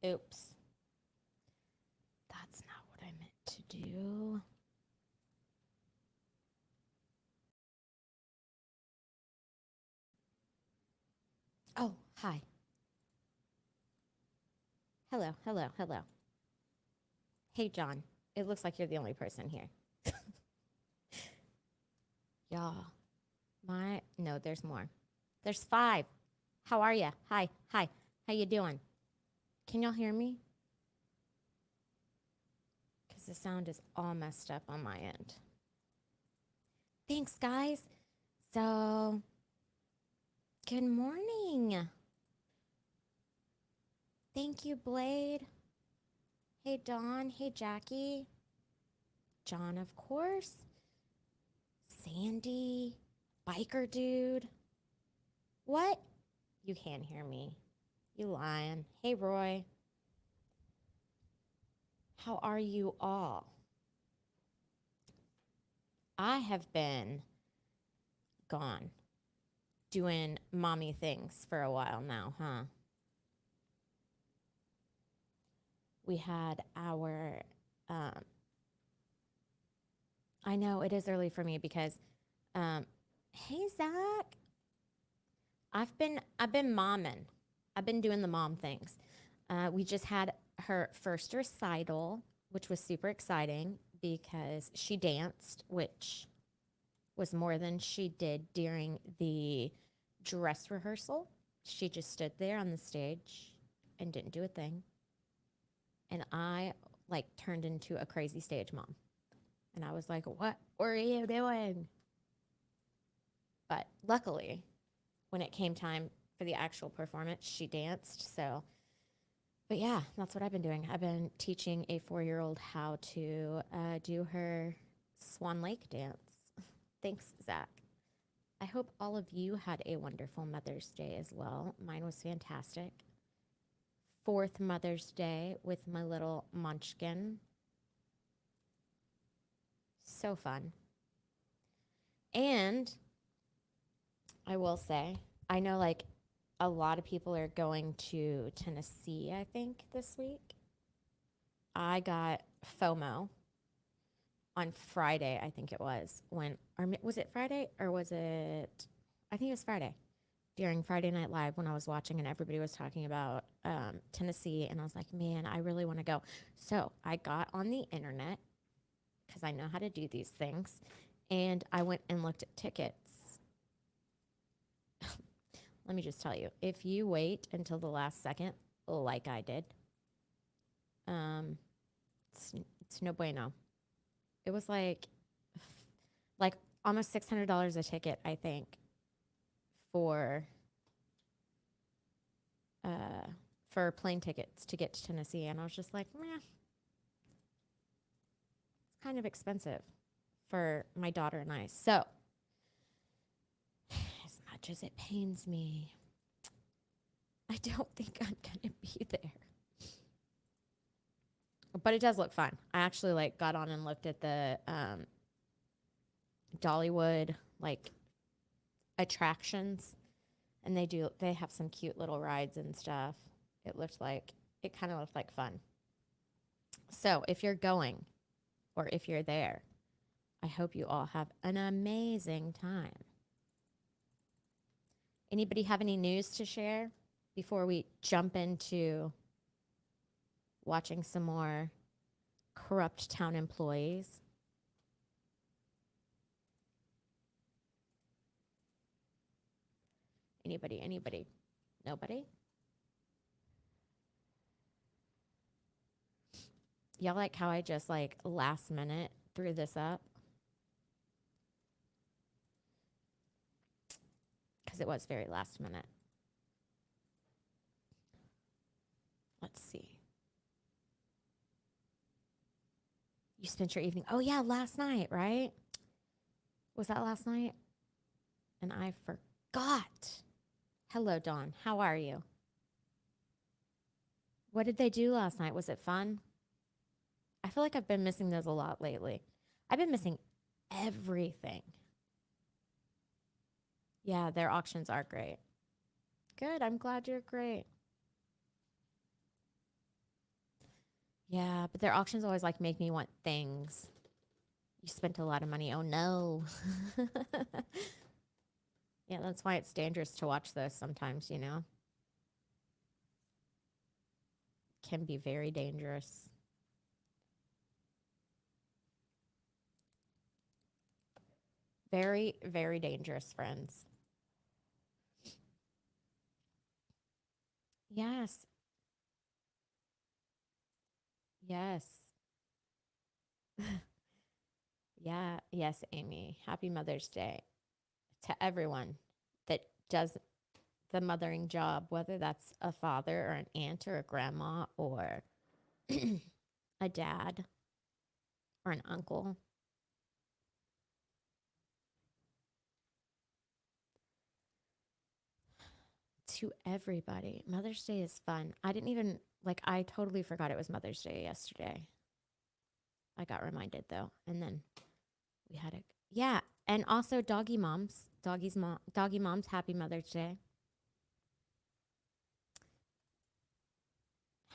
Oops. That's not what I meant to do. Oh, hi. Hello, hello, hello. Hey, John. It looks like you're the only person here. Yeah. No, there's more. There's 5. How are you? Hi, hi. How you doing? Can y'all hear me? Because the sound is all messed up on my end. Thanks, guys. So, good morning. Thank you, Blade. Hey, Dawn. Hey, Jackie. John, of course. Sandy. Biker dude. What? You can't hear me. You lying. Hey, Roy. How are you all? I have been gone doing mommy things for a while now, huh? We had our, I know it is early for me because, hey, Zach, I've been momming. I've been doing the mom things. We just had her first recital, which was super exciting because she danced, which was more than she did during the dress rehearsal. She just stood there on the stage and didn't do a thing. And I like turned into a crazy stage mom. And I was like, what were you doing? But luckily, when it came time for the actual performance, she danced. So, but yeah, that's what I've been doing. I've been teaching a 4-year-old how to do her Swan Lake dance. Thanks, Zach. I hope all of you had a wonderful Mother's Day as well. Mine was fantastic. 4th Mother's Day with my little munchkin. So fun. And I will say, I know like a lot of people are going to Tennessee, I think, this week. I got FOMO on Friday, I think it was, or was it Friday or was it, I think it was Friday, during Friday Night Live when I was watching and everybody was talking about Tennessee. And I was like, man, I really want to go. So I got on the internet because I know how to do these things. And I went and looked at tickets. Let me just tell you, if you wait until the last second, like I did, it's no bueno. It was like almost $600 a ticket, I think, for plane tickets to get to Tennessee. And I was just like, meh, it's kind of expensive for my daughter and I. So, as much as it pains me, I don't think I'm going to be there. But it does look fun. I actually like got on and looked at the Dollywood like attractions, and they have some cute little rides and stuff. It kind of looked like fun. So if you're going or if you're there, I hope you all have an amazing time. Anybody have any news to share before we jump into watching some more corrupt town employees? Anybody? Nobody? Y'all like how I just like last minute threw this up? Because it was very last minute. Let's see. You spent your evening. Oh, yeah, last night, right? Was that last night? And I forgot. Hello, Dawn. How are you? What did they do last night? Was it fun? I feel like I've been missing those a lot lately. I've been missing everything. Yeah, their auctions are great. Good. I'm glad you're great. Yeah, but their auctions always like make me want things. You spent a lot of money. Oh no. Yeah, that's why it's dangerous to watch this sometimes, you know. Can be very dangerous. Very, very dangerous, friends. Yes. Yes. Yeah. Yes, Amy. Happy Mother's Day to everyone that does the mothering job, whether that's a father or an aunt or a grandma or a dad or an uncle. To everybody. Mother's Day is fun. I didn't even, like, I totally forgot it was Mother's Day yesterday. I got reminded though. And then we had a, yeah. And also doggy moms, doggy moms, happy Mother's Day.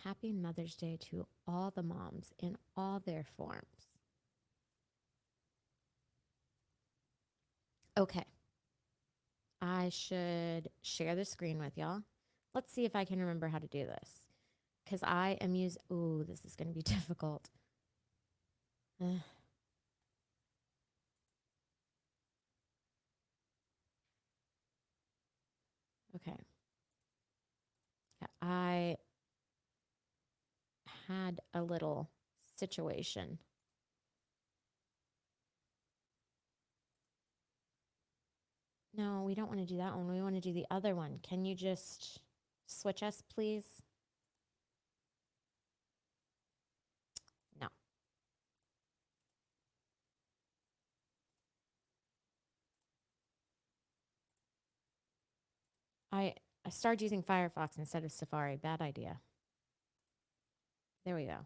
Happy Mother's Day to all the moms in all their forms. Okay. I should share the screen with y'all. Let's see if I can remember how to do this. Because I am using, ooh, this is going to be difficult. Okay. Yeah, I had a little situation. No, we don't want to do that one. We want to do the other one. Can you just switch us, please? No. I started using Firefox instead of Safari. Bad idea. There we go.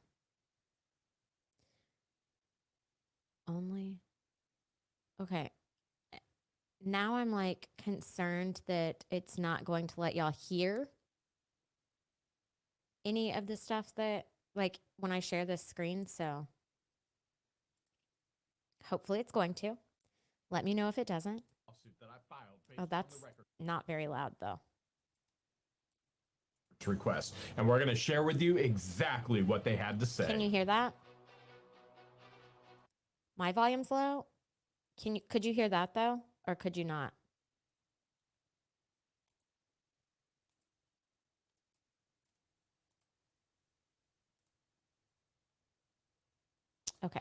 Only. Okay. Now I'm like concerned that it's not going to let y'all hear any of the stuff that, like, when I share this screen. So hopefully it's going to. Let me know if it doesn't. Oh, that's not very loud though. Request, and we're going to share with you exactly what they had to say. Can you hear that? My volume's low. Could you hear that though? Or could you not? Okay.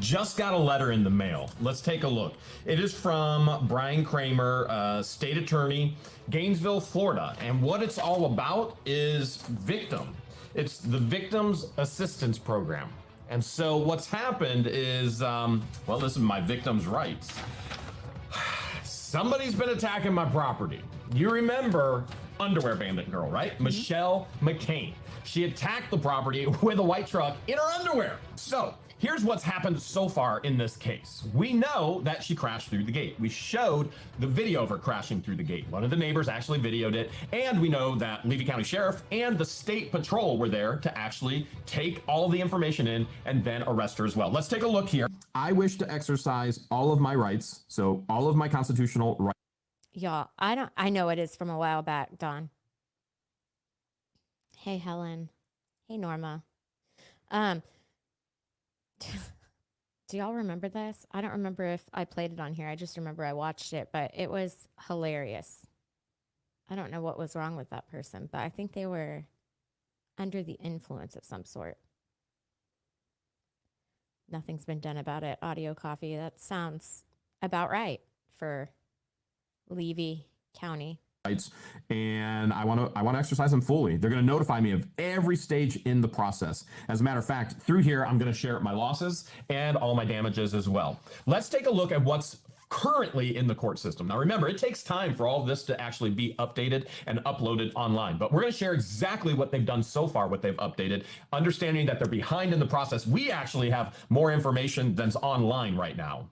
Just got a letter in the mail. Let's take a look. It is from Brian Kramer, state attorney, Gainesville, Florida. And what it's all about is victim. It's the Victims Assistance Program. And so what's happened is, well, this is my victim's rights. Somebody's been attacking my property. You remember Underwear Bandit Girl, right? Mm-hmm. Michelle McCain. She attacked the property with a white truck in her underwear. So here's what's happened so far in this case. We know that she crashed through the gate. We showed the video of her crashing through the gate. One of the neighbors actually videoed it. And we know that Levy County Sheriff and the state patrol were there to actually take all the information in and then arrest her as well. Let's take a look here. I wish to exercise all of my rights. So all of my constitutional rights. Y'all, I know it is from a while back, Dawn. Hey, Helen. Hey, Norma. Do y'all remember this? I don't remember if I played it on here. I just remember I watched it, but it was hilarious. I don't know what was wrong with that person, but I think they were under the influence of some sort. Nothing's been done about it. Audio coffee. That sounds about right for Levy County. And I want to exercise them fully. They're going to notify me of every stage in the process. As a matter of fact, through here, I'm going to share my losses and all my damages as well. Let's take a look at what's currently in the court system. Now, remember, it takes time for all of this to actually be updated and uploaded online, but we're going to share exactly what they've done so far, what they've updated, understanding that they're behind in the process. We actually have more information than's online right now.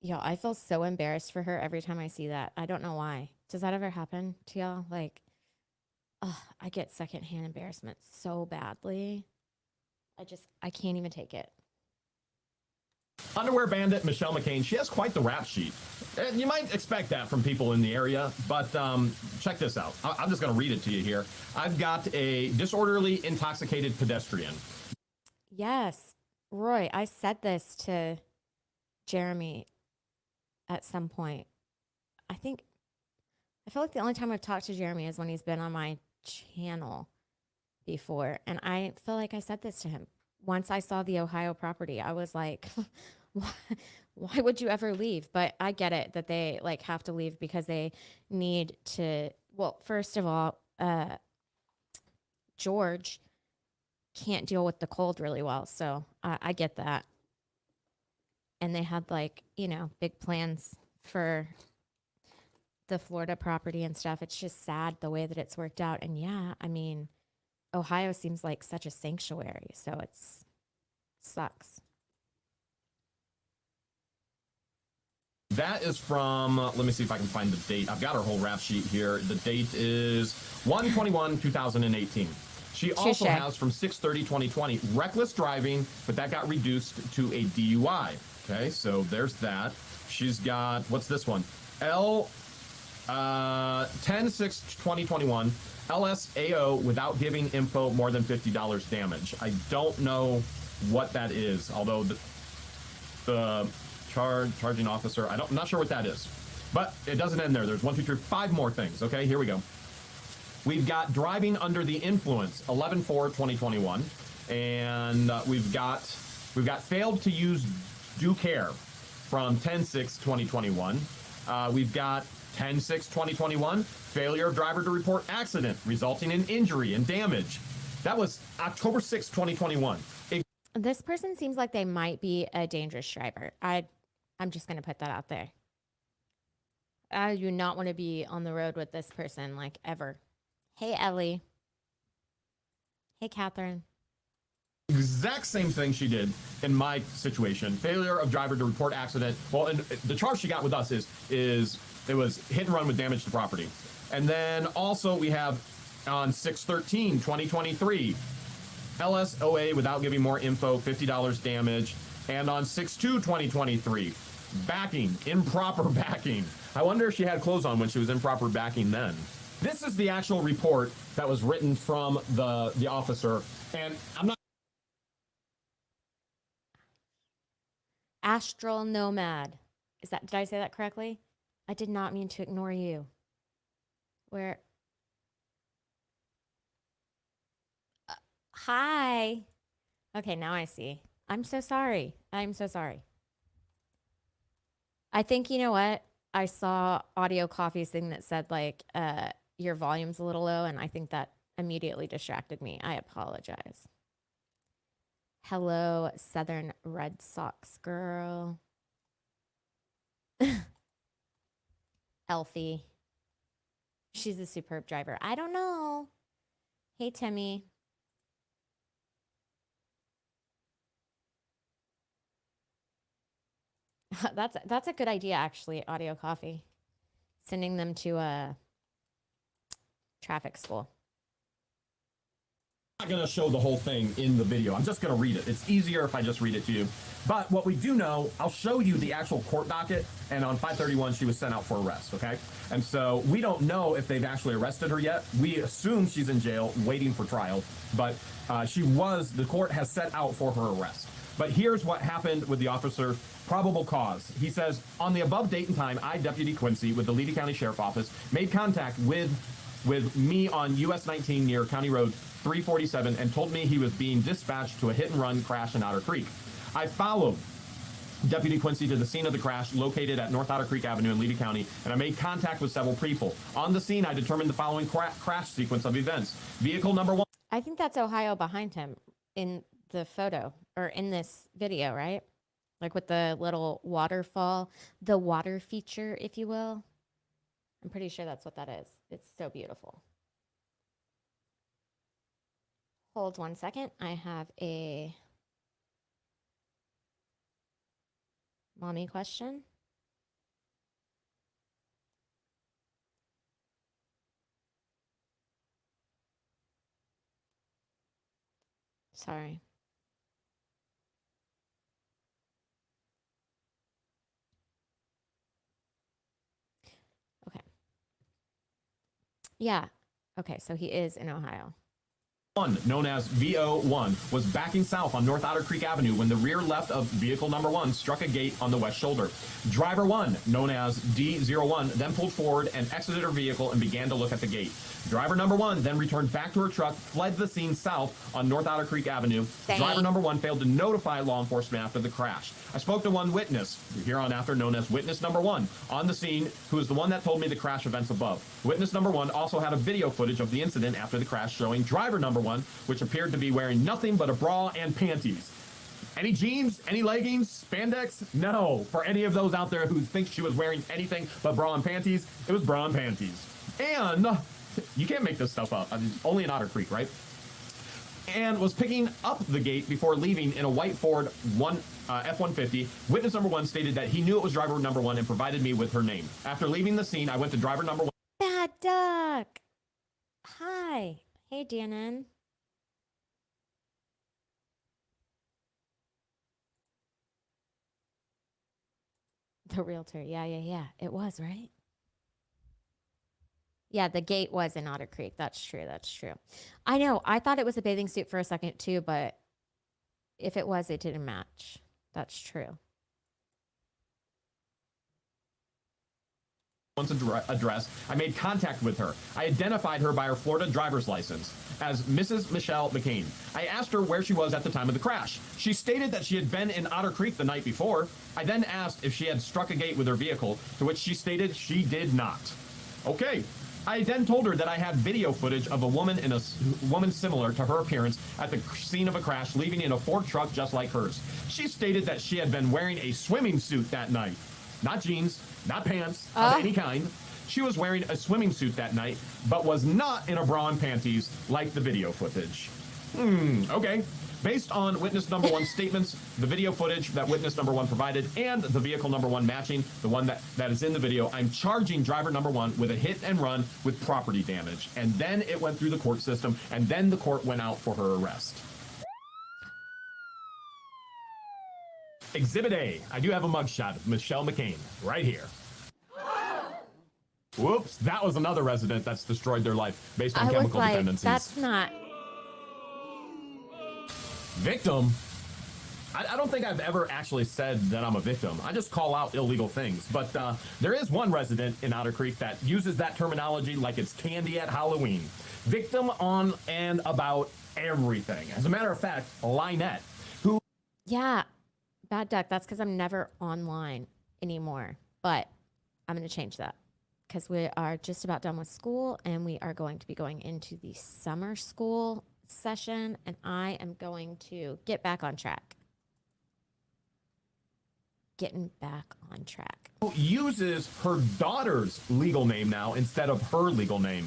Yo, I feel so embarrassed for her every time I see that. I don't know why. Does that ever happen to y'all? Like, oh, I get secondhand embarrassment so badly. I can't even take it. Underwear bandit Michelle McCain, she has quite the rap sheet. And you might expect that from people in the area, but check this out. I'm just going to read it to you here. I've got a disorderly intoxicated pedestrian. Yes, Roy, I said this to Jeremy at some point. I feel like the only time I've talked to Jeremy is when he's been on my channel before. And I feel like I said this to him. Once I saw the Ohio property, I was like, why would you ever leave? But I get it that they like have to leave because they need to, well, first of all, George can't deal with the cold really well. So I get that. And they had like, big plans for the Florida property and stuff. It's just sad the way that it's worked out. And yeah, I mean, Ohio seems like such a sanctuary. So it's sucks. That is from, let me see if I can find the date. I've got her whole rap sheet here. The date is 1/21/2018. She also has from 6/30/2020 reckless driving, but that got reduced to a DUI. Okay, so there's that. She's got, what's this one? 10/6/2021 LSAO without giving info more than $50 damage. I don't know what that is, although the charging officer, I'm not sure what that is, but it doesn't end there. There's 1, 2, 3, 5 more things. Okay, here we go. We've got driving under the influence, 11/4/2021, and we've got failed to use due care from 10/6/2021. We've got 10/6/2021, failure of driver to report accident resulting in injury and damage. That was October 6, 2021. This person seems like they might be a dangerous driver. I'm just going to put that out there. I do not want to be on the road with this person, like, ever. Hey, Ellie. Hey, Catherine. Exact same thing she did in my situation. Failure of driver to report accident. Well, and the charge she got with us is it was hit and run with damage to property. And then also we have on 6/13/2023, LSOA without giving more info, $50 damage. And on 6/2/2023, backing, improper backing. I wonder if she had clothes on when she was improper backing then. This is the actual report that was written from the officer. And I'm not. Astral Nomad. Did I say that correctly? I did not mean to ignore you. Where? Hi. Okay, now I see. I'm so sorry. I'm so sorry. I think, you know what? I saw Audio Coffee's thing that said, like, your volume's a little low, and I think that immediately distracted me. I apologize. Hello, Southern Red Sox girl. Elfie. She's a superb driver. I don't know. Hey, Timmy. That's a good idea, actually, Audio Coffee. Sending them to a traffic school. I'm not going to show the whole thing in the video. I'm just going to read it. It's easier if I just read it to you. But what we do know, I'll show you the actual court docket. And on 5/31, she was sent out for arrest, okay? And so we don't know if they've actually arrested her yet. We assume she's in jail waiting for trial. But the court has set out for her arrest. But here's what happened with the officer. Probable cause. He says, on the above date and time, I, Deputy Quincy, with the Levy County Sheriff Office, made contact with me on US 19 near County Road 347 and told me he was being dispatched to a hit and run crash in Otter Creek. I followed Deputy Quincy to the scene of the crash located at North Otter Creek Avenue in Levy County, and I made contact with several people. On the scene, I determined the following crash sequence of events. Vehicle number 1. I think that's Ohio behind him in the photo, or in this video, right? Like with the little waterfall, the water feature, if you will. I'm pretty sure that's what that is. It's so beautiful. Hold 1 second. I have a mommy question. Sorry. Okay. Yeah. Okay, so he is in Ohio. One, known as VO1, was backing south on North Otter Creek Avenue when the rear left of vehicle number 1 struck a gate on the west shoulder. Driver 1, known as D01, then pulled forward and exited her vehicle and began to look at the gate. Driver number 1 then returned back to her truck, fled the scene south on North Otter Creek Avenue. Same. Driver number 1 failed to notify law enforcement after the crash. I spoke to one witness, here on after known as witness number 1, on the scene, who is the one that told me the crash events above. Witness number 1 also had a video footage of the incident after the crash showing driver number 1, which appeared to be wearing nothing but a bra and panties. Any jeans? Any leggings? Spandex? No. For any of those out there who think she was wearing anything but bra and panties, it was bra and panties. And you can't make this stuff up. I mean, only in Otter Creek, right? And was picking up the gate before leaving in a white Ford F-150. Witness number 1 stated that he knew it was driver number 1 and provided me with her name. After leaving the scene, I went to driver number 1. Bad Duck. Hi. Hey, Dannon. The realtor. Yeah. It was, right? Yeah, the gate was in Otter Creek. That's true. I know. I thought it was a bathing suit for a second too, but if it was, it didn't match. That's true. Address, I made contact with her. I identified her by her Florida driver's license as Mrs. Michelle McCain. I asked her where she was at the time of the crash. She stated that she had been in Otter Creek the night before. I then asked if she had struck a gate with her vehicle, to which she stated she did not. Okay. I then told her that I had video footage of a woman similar to her appearance at the scene of a crash, leaving in a Ford truck just like hers. She stated that she had been wearing a swimming suit that night. Not jeans, not pants of any kind. She was wearing a swimming suit that night, but was not in a bra and panties like the video footage. Okay. Based on witness number 1's statements, the video footage that witness number 1 provided, and the vehicle number 1 matching the one that is in the video, I'm charging driver number 1 with a hit and run with property damage. And then it went through the court system, and then the court went out for her arrest. Exhibit A, I do have a mugshot of Michelle McCain right here. Whoops, that was another resident that's destroyed their life based on chemical dependencies. That's not... Victim? I don't think I've ever actually said that I'm a victim. I just call out illegal things. But there is one resident in Otter Creek that uses that terminology like it's candy at Halloween. Victim on and about everything. As a matter of fact, Lynette, who... Yeah, Bad Duck, that's because I'm never online anymore. But I'm going to change that because we are just about done with school and we are going to be going into the summer school session, and I am going to get back on track. Getting back on track. Uses her daughter's legal name now instead of her legal name.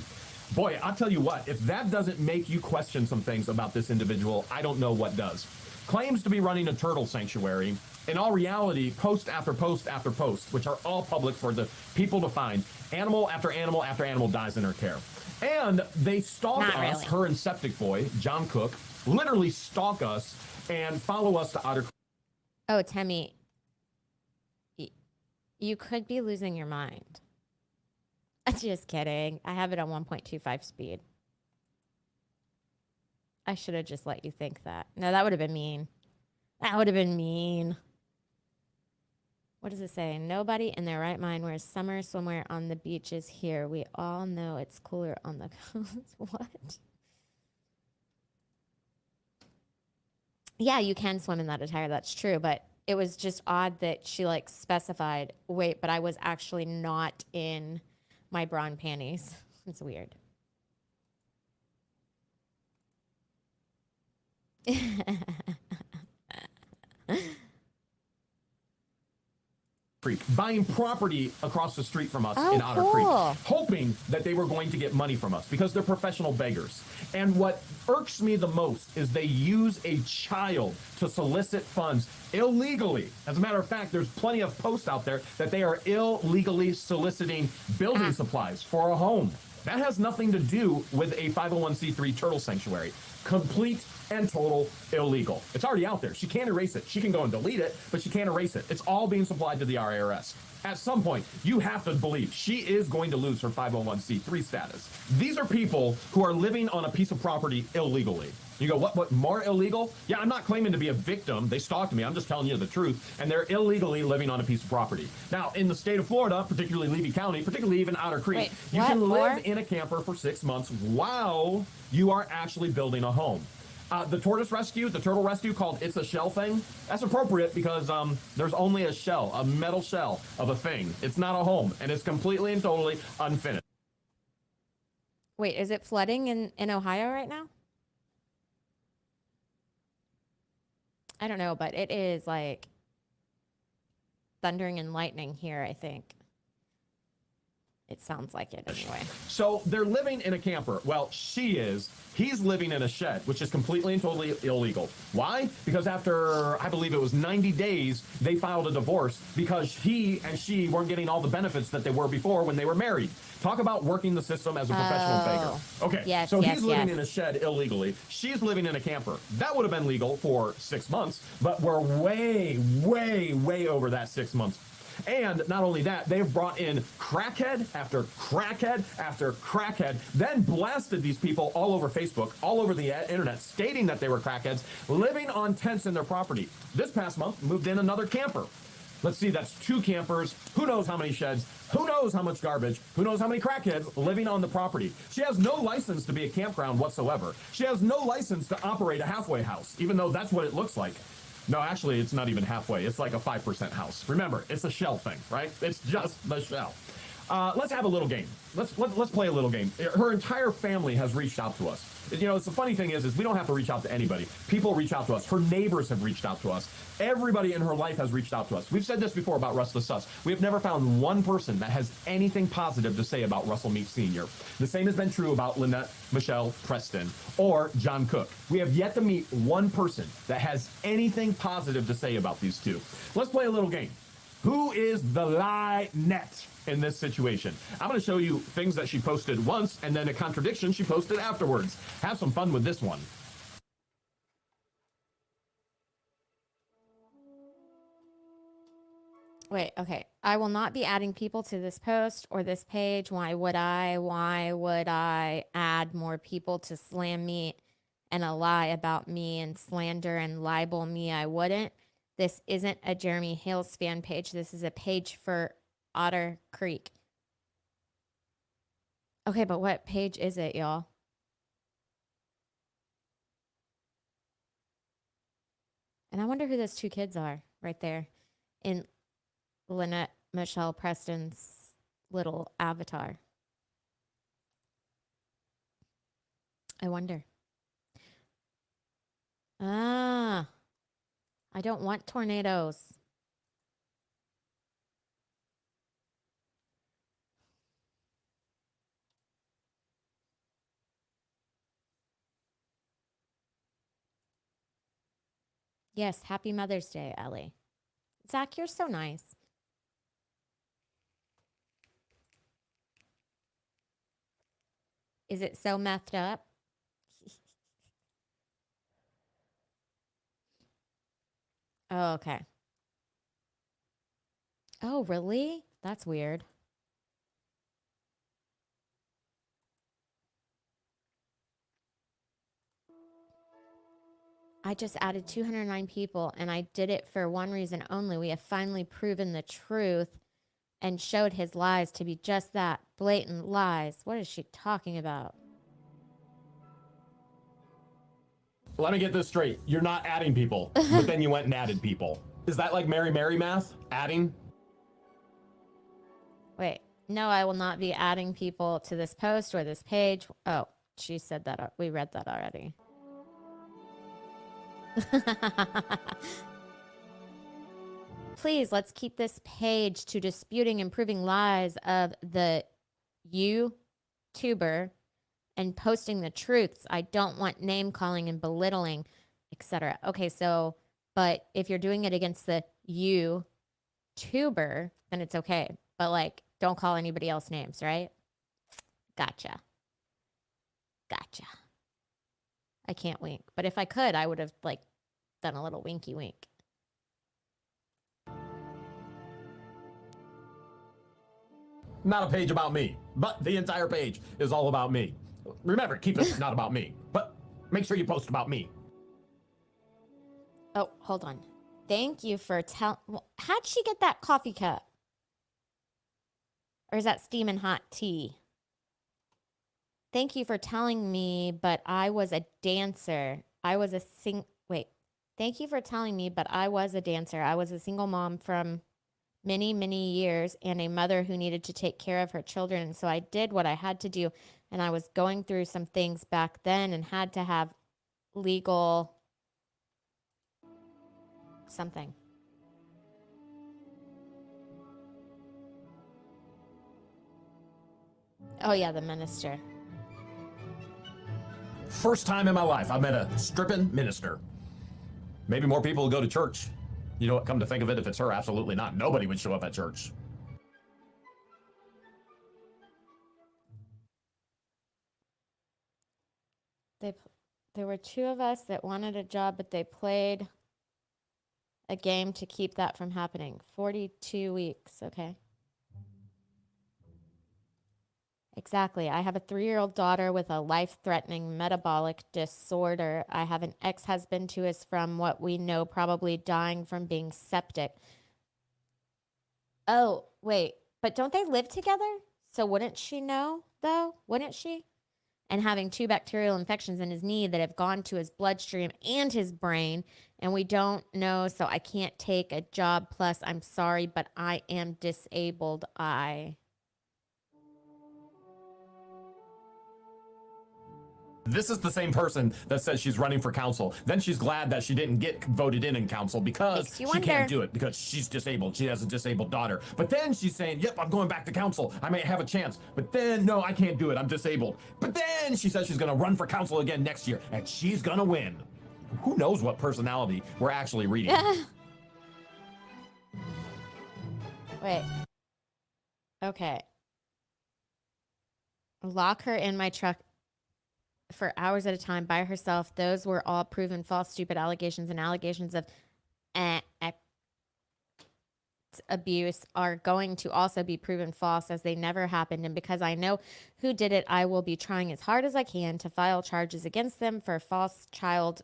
Boy, I'll tell you what, if that doesn't make you question some things about this individual, I don't know what does. Claims to be running a turtle sanctuary. In all reality, post after post after post, which are all public for the people to find, animal after animal after animal dies in her care. And they stalk Not us, really. her and Septic Boy, John Cook, literally stalk us and follow us to Otter Creek. Oh, Temmie, you could be losing your mind. Just kidding. I have it on 1.25 speed. I should have just let you think that. No, that would have been mean. That would have been mean. What does it say? Nobody in their right mind wears summer swimwear on the beaches here. We all know it's cooler on the coast. What? Yeah, you can swim in that attire. That's true. But it was just odd that she like specified, wait, but I was actually not in my bra and panties. It's weird. Creek, buying property across the street from us Oh, in Otter cool. Creek, hoping that they were going to get money from us because they're professional beggars. And what irks me the most is they use a child to solicit funds illegally. As a matter of fact, there's plenty of posts out there that they are illegally soliciting building supplies for a home. That has nothing to do with a 501c3 turtle sanctuary. Complete and total illegal. It's already out there. She can't erase it. She can go and delete it, but she can't erase it. It's all being supplied to the IRS. At some point, you have to believe she is going to lose her 501c3 status. These are people who are living on a piece of property illegally. You go, what more illegal? Yeah, I'm not claiming to be a victim. They stalked me. I'm just telling you the truth. And they're illegally living on a piece of property. Now, in the state of Florida, particularly Levy County, particularly even Otter Creek, Wait, you what? can live More? in a camper for 6 months while you are actually building a home. The tortoise rescue, the turtle rescue called It's a Shell thing, that's appropriate because there's only a shell, a metal shell of a thing. It's not a home, and it's completely and totally unfinished. Wait, is it flooding in Ohio right now? I don't know, but it is like thundering and lightning here, I think. It sounds like it anyway. So they're living in a camper. Well, she is. He's living in a shed, which is completely and totally illegal. Why? Because after, I believe it was 90 days, they filed a divorce because he and she weren't getting all the benefits that they were before when they were married. Talk about working the system as a professional faker. Okay, yes, so yes, he's living yes. in a shed illegally. She's living in a camper. That would have been legal for 6 months, but we're way, way, way over that 6 months. And not only that, they've brought in crackhead after crackhead after crackhead, then blasted these people all over Facebook, all over the internet, stating that they were crackheads, living on tents in their property. This past month, moved in another camper. Let's see, that's 2 campers, who knows how many sheds, who knows how much garbage, who knows how many crackheads living on the property. She has no license to be a campground whatsoever. She has no license to operate a halfway house, even though that's what it looks like. No, actually, it's not even halfway. It's like a 5% house. Remember, it's a shell thing, right? It's just the shell. Let's have a little game. Let's play a little game. Her entire family has reached out to us. You know, it's the funny thing is we don't have to reach out to anybody. People reach out to us. Her neighbors have reached out to us. Everybody in her life has reached out to us. We've said this before about Russell Suss. We have never found one person that has anything positive to say about Russell Meek Sr. The same has been true about Lynette Michelle Preston or John Cook. We have yet to meet one person that has anything positive to say about these two. Let's play a little game. Who is the lie net in this situation? I'm going to show you things that she posted once and then a contradiction she posted afterwards. Have some fun with this one. Wait, okay. I will not be adding people to this post or this page. Why would I? Why would I add more people to slam me and a lie about me and slander and libel me? I wouldn't. This isn't a Jeremy Hales fan page. This is a page for Otter Creek. Okay, but what page is it, y'all? And I wonder who those 2 kids are right there in Lynette Michelle Preston's little avatar. I wonder. Ah, I don't want tornadoes. Yes, happy Mother's Day, Ellie. Zach, you're so nice. Is it so methed up? Oh, okay. Oh, really? That's weird. I just added 209 people, and I did it for one reason only. We have finally proven the truth and showed his lies to be just that, blatant lies. What is she talking about? Let me get this straight. You're not adding people, but then you went and added people. Is that like Mary Mary math? Adding? Wait, no, I will not be adding people to this post or this page. Oh, she said that. We read that already. Please, let's keep this page to disputing and proving lies of the YouTuber and posting the truths. I don't want name calling and belittling, etc. Okay, so, but if you're doing it against the YouTuber, then it's okay. But like, don't call anybody else names, right? Gotcha. I can't wink, but if I could, I would have like done a little winky wink. Not a page about me, but the entire page is all about me. Remember, keep it not about me, but make sure you post about me. Oh, hold on. Thank you for how'd she get that coffee cup? Or is that steaming hot tea? Thank you for telling me, but I was a dancer. Wait. Thank you for telling me, but I was a dancer. I was a single mom from many, many years and a mother who needed to take care of her children. And so I did what I had to do. And I was going through some things back then and had to have legal something. Oh, yeah, the minister. First time in my life I met a stripping minister. Maybe more people will go to church. You know what, come to think of it, if it's her, absolutely not. Nobody would show up at church. There were two of us that wanted a job, but they played a game to keep that from happening. 42 weeks, okay. Exactly. I have a 3-year-old daughter with a life-threatening metabolic disorder. I have an ex-husband who is, from what we know, probably dying from being septic. Oh, wait. But don't they live together? So wouldn't she know, though? Wouldn't she? And having 2 bacterial infections in his knee that have gone to his bloodstream and his brain, and we don't know, so I can't take a job. Plus, I'm sorry, but I am disabled. This is the same person that says she's running for council. Then she's glad that she didn't get voted in council because she can't do it because she's disabled. She has a disabled daughter. But then she's saying, yep, I'm going back to council. I may have a chance. But then, no, I can't do it. I'm disabled. But then she says she's going to run for council again next year, and she's going to win. Who knows what personality we're actually reading? Wait. Okay. Lock her in my truck for hours at a time by herself. Those were all proven false, stupid allegations, and allegations of abuse are going to also be proven false, as they never happened. And because I know who did it, I will be trying as hard as I can to file charges against them for false child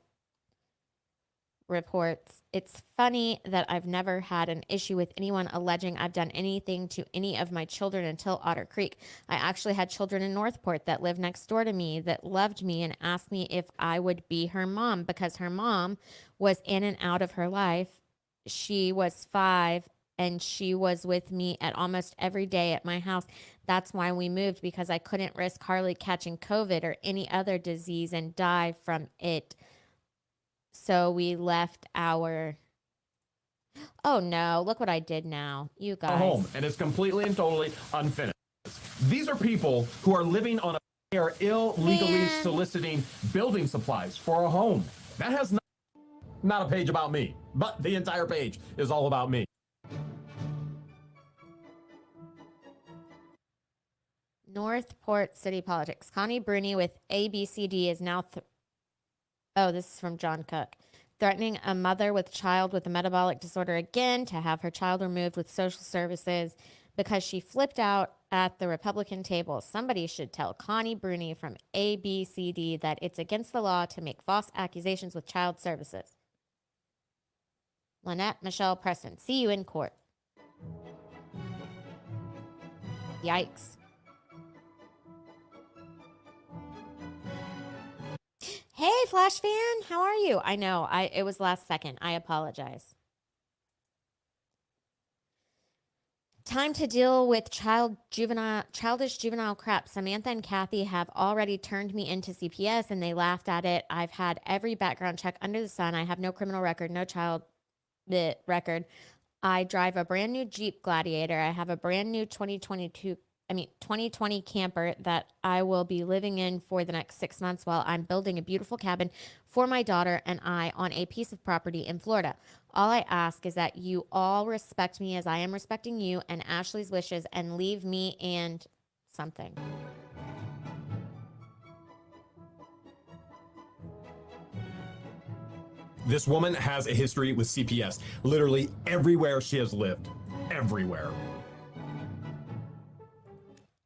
reports. It's funny that I've never had an issue with anyone alleging I've done anything to any of my children until Otter Creek. I actually had children in Northport that lived next door to me that loved me and asked me if I would be her mom because her mom was in and out of her life. She was 5 and she was with me at almost every day at my house. That's why we moved, because I couldn't risk Harley catching COVID or any other disease and die from it. So we left our... Oh no, look what I did now. You guys. Home, and it's completely and totally unfinished. These are people who are living on they are illegally soliciting building supplies for a home. That has not a page about me, but the entire page is all about me. Northport City Politics. Connie Bruni with ABCD is now... Oh, this is from John Cook. Threatening a mother with child with a metabolic disorder again to have her child removed with social services because she flipped out at the Republican table. Somebody should tell Connie Bruni from ABCD that it's against the law to make false accusations with child services. Lynette Michelle Preston, see you in court. Yikes. Hey, Flash fan, how are you? I know, it was last second. I apologize. Time to deal with childish juvenile crap. Samantha and Kathy have already turned me into CPS and they laughed at it. I've had every background check under the sun. I have no criminal record, no child record. I drive a brand new Jeep Gladiator. I have a brand new 2020 camper that I will be living in for the next 6 months while I'm building a beautiful cabin for my daughter and I on a piece of property in Florida. All I ask is that you all respect me as I am respecting you and Ashley's wishes and leave me and something. This woman has a history with CPS, literally everywhere she has lived. Everywhere.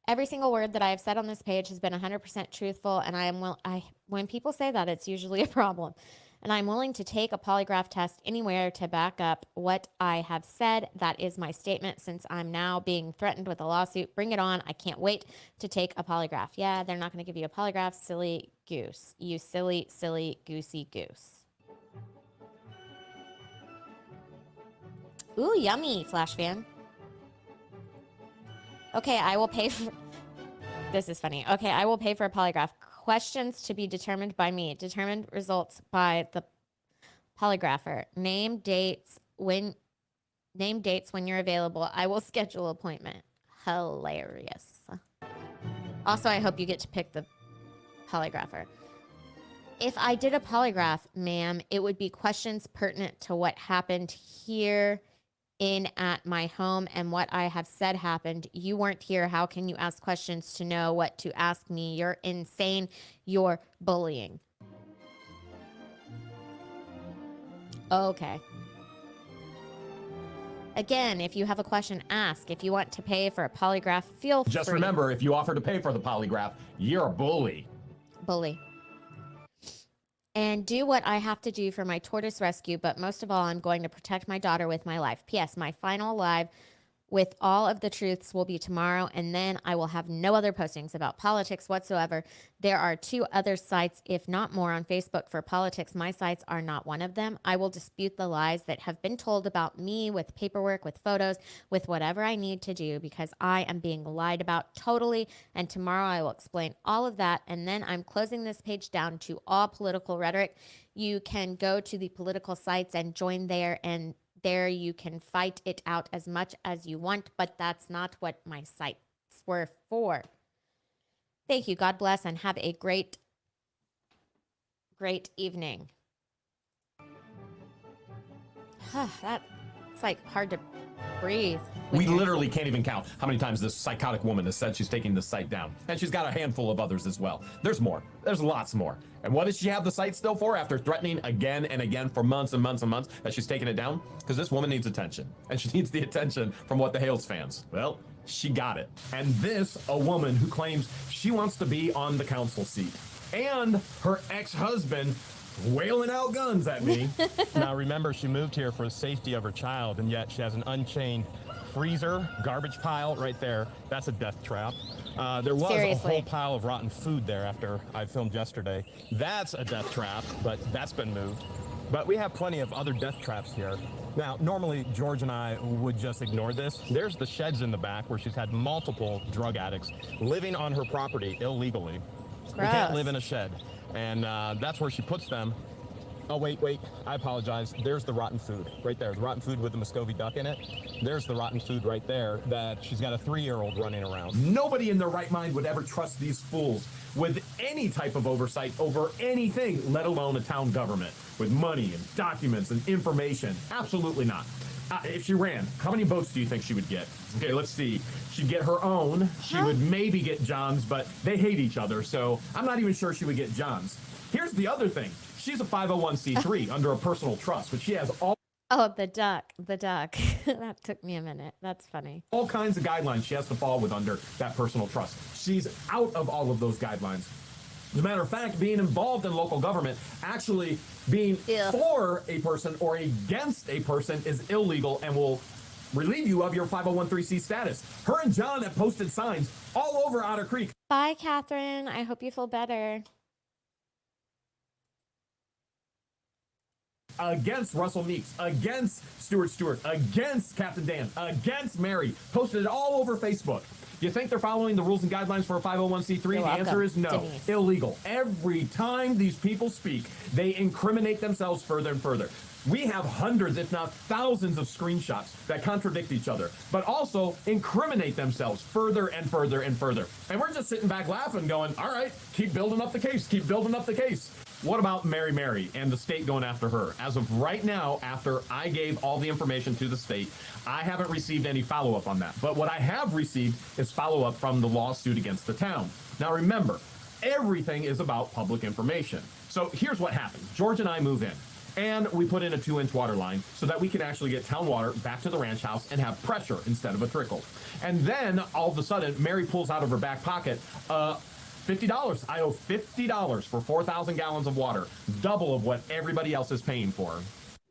Every single word that I have said on this page has been 100% truthful, and when people say that, it's usually a problem. And I'm willing to take a polygraph test anywhere to back up what I have said. That is my statement, since I'm now being threatened with a lawsuit. Bring it on. I can't wait to take a polygraph. Yeah, they're not going to give you a polygraph, silly goose. You silly, silly, goosey goose. Ooh, yummy, Flash fan. Okay, I will pay for... This is funny. Okay, I will pay for a polygraph. Questions to be determined by me. Determined results by the polygrapher. Name dates when you're available. I will schedule appointment. Hilarious. Also, I hope you get to pick the polygrapher. If I did a polygraph, ma'am, it would be questions pertinent to what happened here in at my home and what I have said happened. You weren't here. How can you ask questions to know what to ask me? You're insane. You're bullying. Okay. Again, if you have a question, ask. If you want to pay for a polygraph, feel free. Just remember, if you offer to pay for the polygraph, you're a bully. Bully. And do what I have to do for my tortoise rescue, but most of all, I'm going to protect my daughter with my life. P.S. My final live with all of the truths will be tomorrow, and then I will have no other postings about politics whatsoever. There are 2 other sites, if not more, on Facebook for politics. My sites are not one of them. I will dispute the lies that have been told about me with paperwork, with photos, with whatever I need to do, because I am being lied about totally. And tomorrow I will explain all of that. And then I'm closing this page down to all political rhetoric. You can go to the political sites and join there, and there you can fight it out as much as you want, but that's not what my sites were for. Thank you. God bless, and have a great, great evening. It's like hard to breathe. We literally can't even count how many times this psychotic woman has said she's taking this site down. And she's got a handful of others as well. There's more. There's lots more. And what does she have the site still for after threatening again and again for months and months and months that she's taking it down? Because this woman needs attention. And she needs the attention from what the Hales fans. Well, she got it. And this, a woman who claims she wants to be on the council seat. And her ex-husband wailing out guns at me. Now remember, she moved here for the safety of her child, and yet she has an unchained freezer, garbage pile right there. That's a death trap. There was Seriously. a whole pile of rotten food there after I filmed yesterday. That's a death trap, but that's been moved. But we have plenty of other death traps here. Now, normally George and I would just ignore this. There's the sheds in the back where she's had multiple drug addicts living on her property illegally. They can't live in a shed. And that's where she puts them. Oh, wait, I apologize. There's the rotten food right there. The rotten food with the Muscovy duck in it. There's the rotten food right there that she's got a 3-year-old running around. Nobody in their right mind would ever trust these fools with any type of oversight over anything, let alone a town government with money and documents and information. Absolutely not. If she ran, how many votes do you think she would get? Okay, let's see. She'd get her own. She would maybe get John's, but they hate each other, so I'm not even sure she would get John's. Here's the other thing. She's a 501c3 under a personal trust, which she has all... Oh, the duck. That took me a minute. That's funny. All kinds of guidelines she has to fall with under that personal trust. She's out of all of those guidelines. As a matter of fact, being involved in local government, actually being for a person or against a person is illegal and will relieve you of your 501c status. Her and John have posted signs all over Otter Creek. Bye, Catherine. I hope you feel better. Against Russell Meeks, against Stuart Stewart, against Captain Dan, against Mary. Posted it all over Facebook. You think they're following the rules and guidelines for a 501c3? The answer is no. Denise. Illegal. Every time these people speak, they incriminate themselves further and further. We have hundreds, if not thousands, of screenshots that contradict each other, but also incriminate themselves further and further and further. And we're just sitting back laughing, going, all right, keep building up the case, keep building up the case. What about Mary and the state going after her? As of right now, after I gave all the information to the state, I haven't received any follow-up on that. But what I have received is follow-up from the lawsuit against the town. Now remember, everything is about public information. So here's what happened. George and I move in. And we put in a 2-inch water line so that we can actually get town water back to the ranch house and have pressure instead of a trickle. And then all of a sudden, Mary pulls out of her back pocket $50. I owe $50 for 4,000 gallons of water, double of what everybody else is paying for.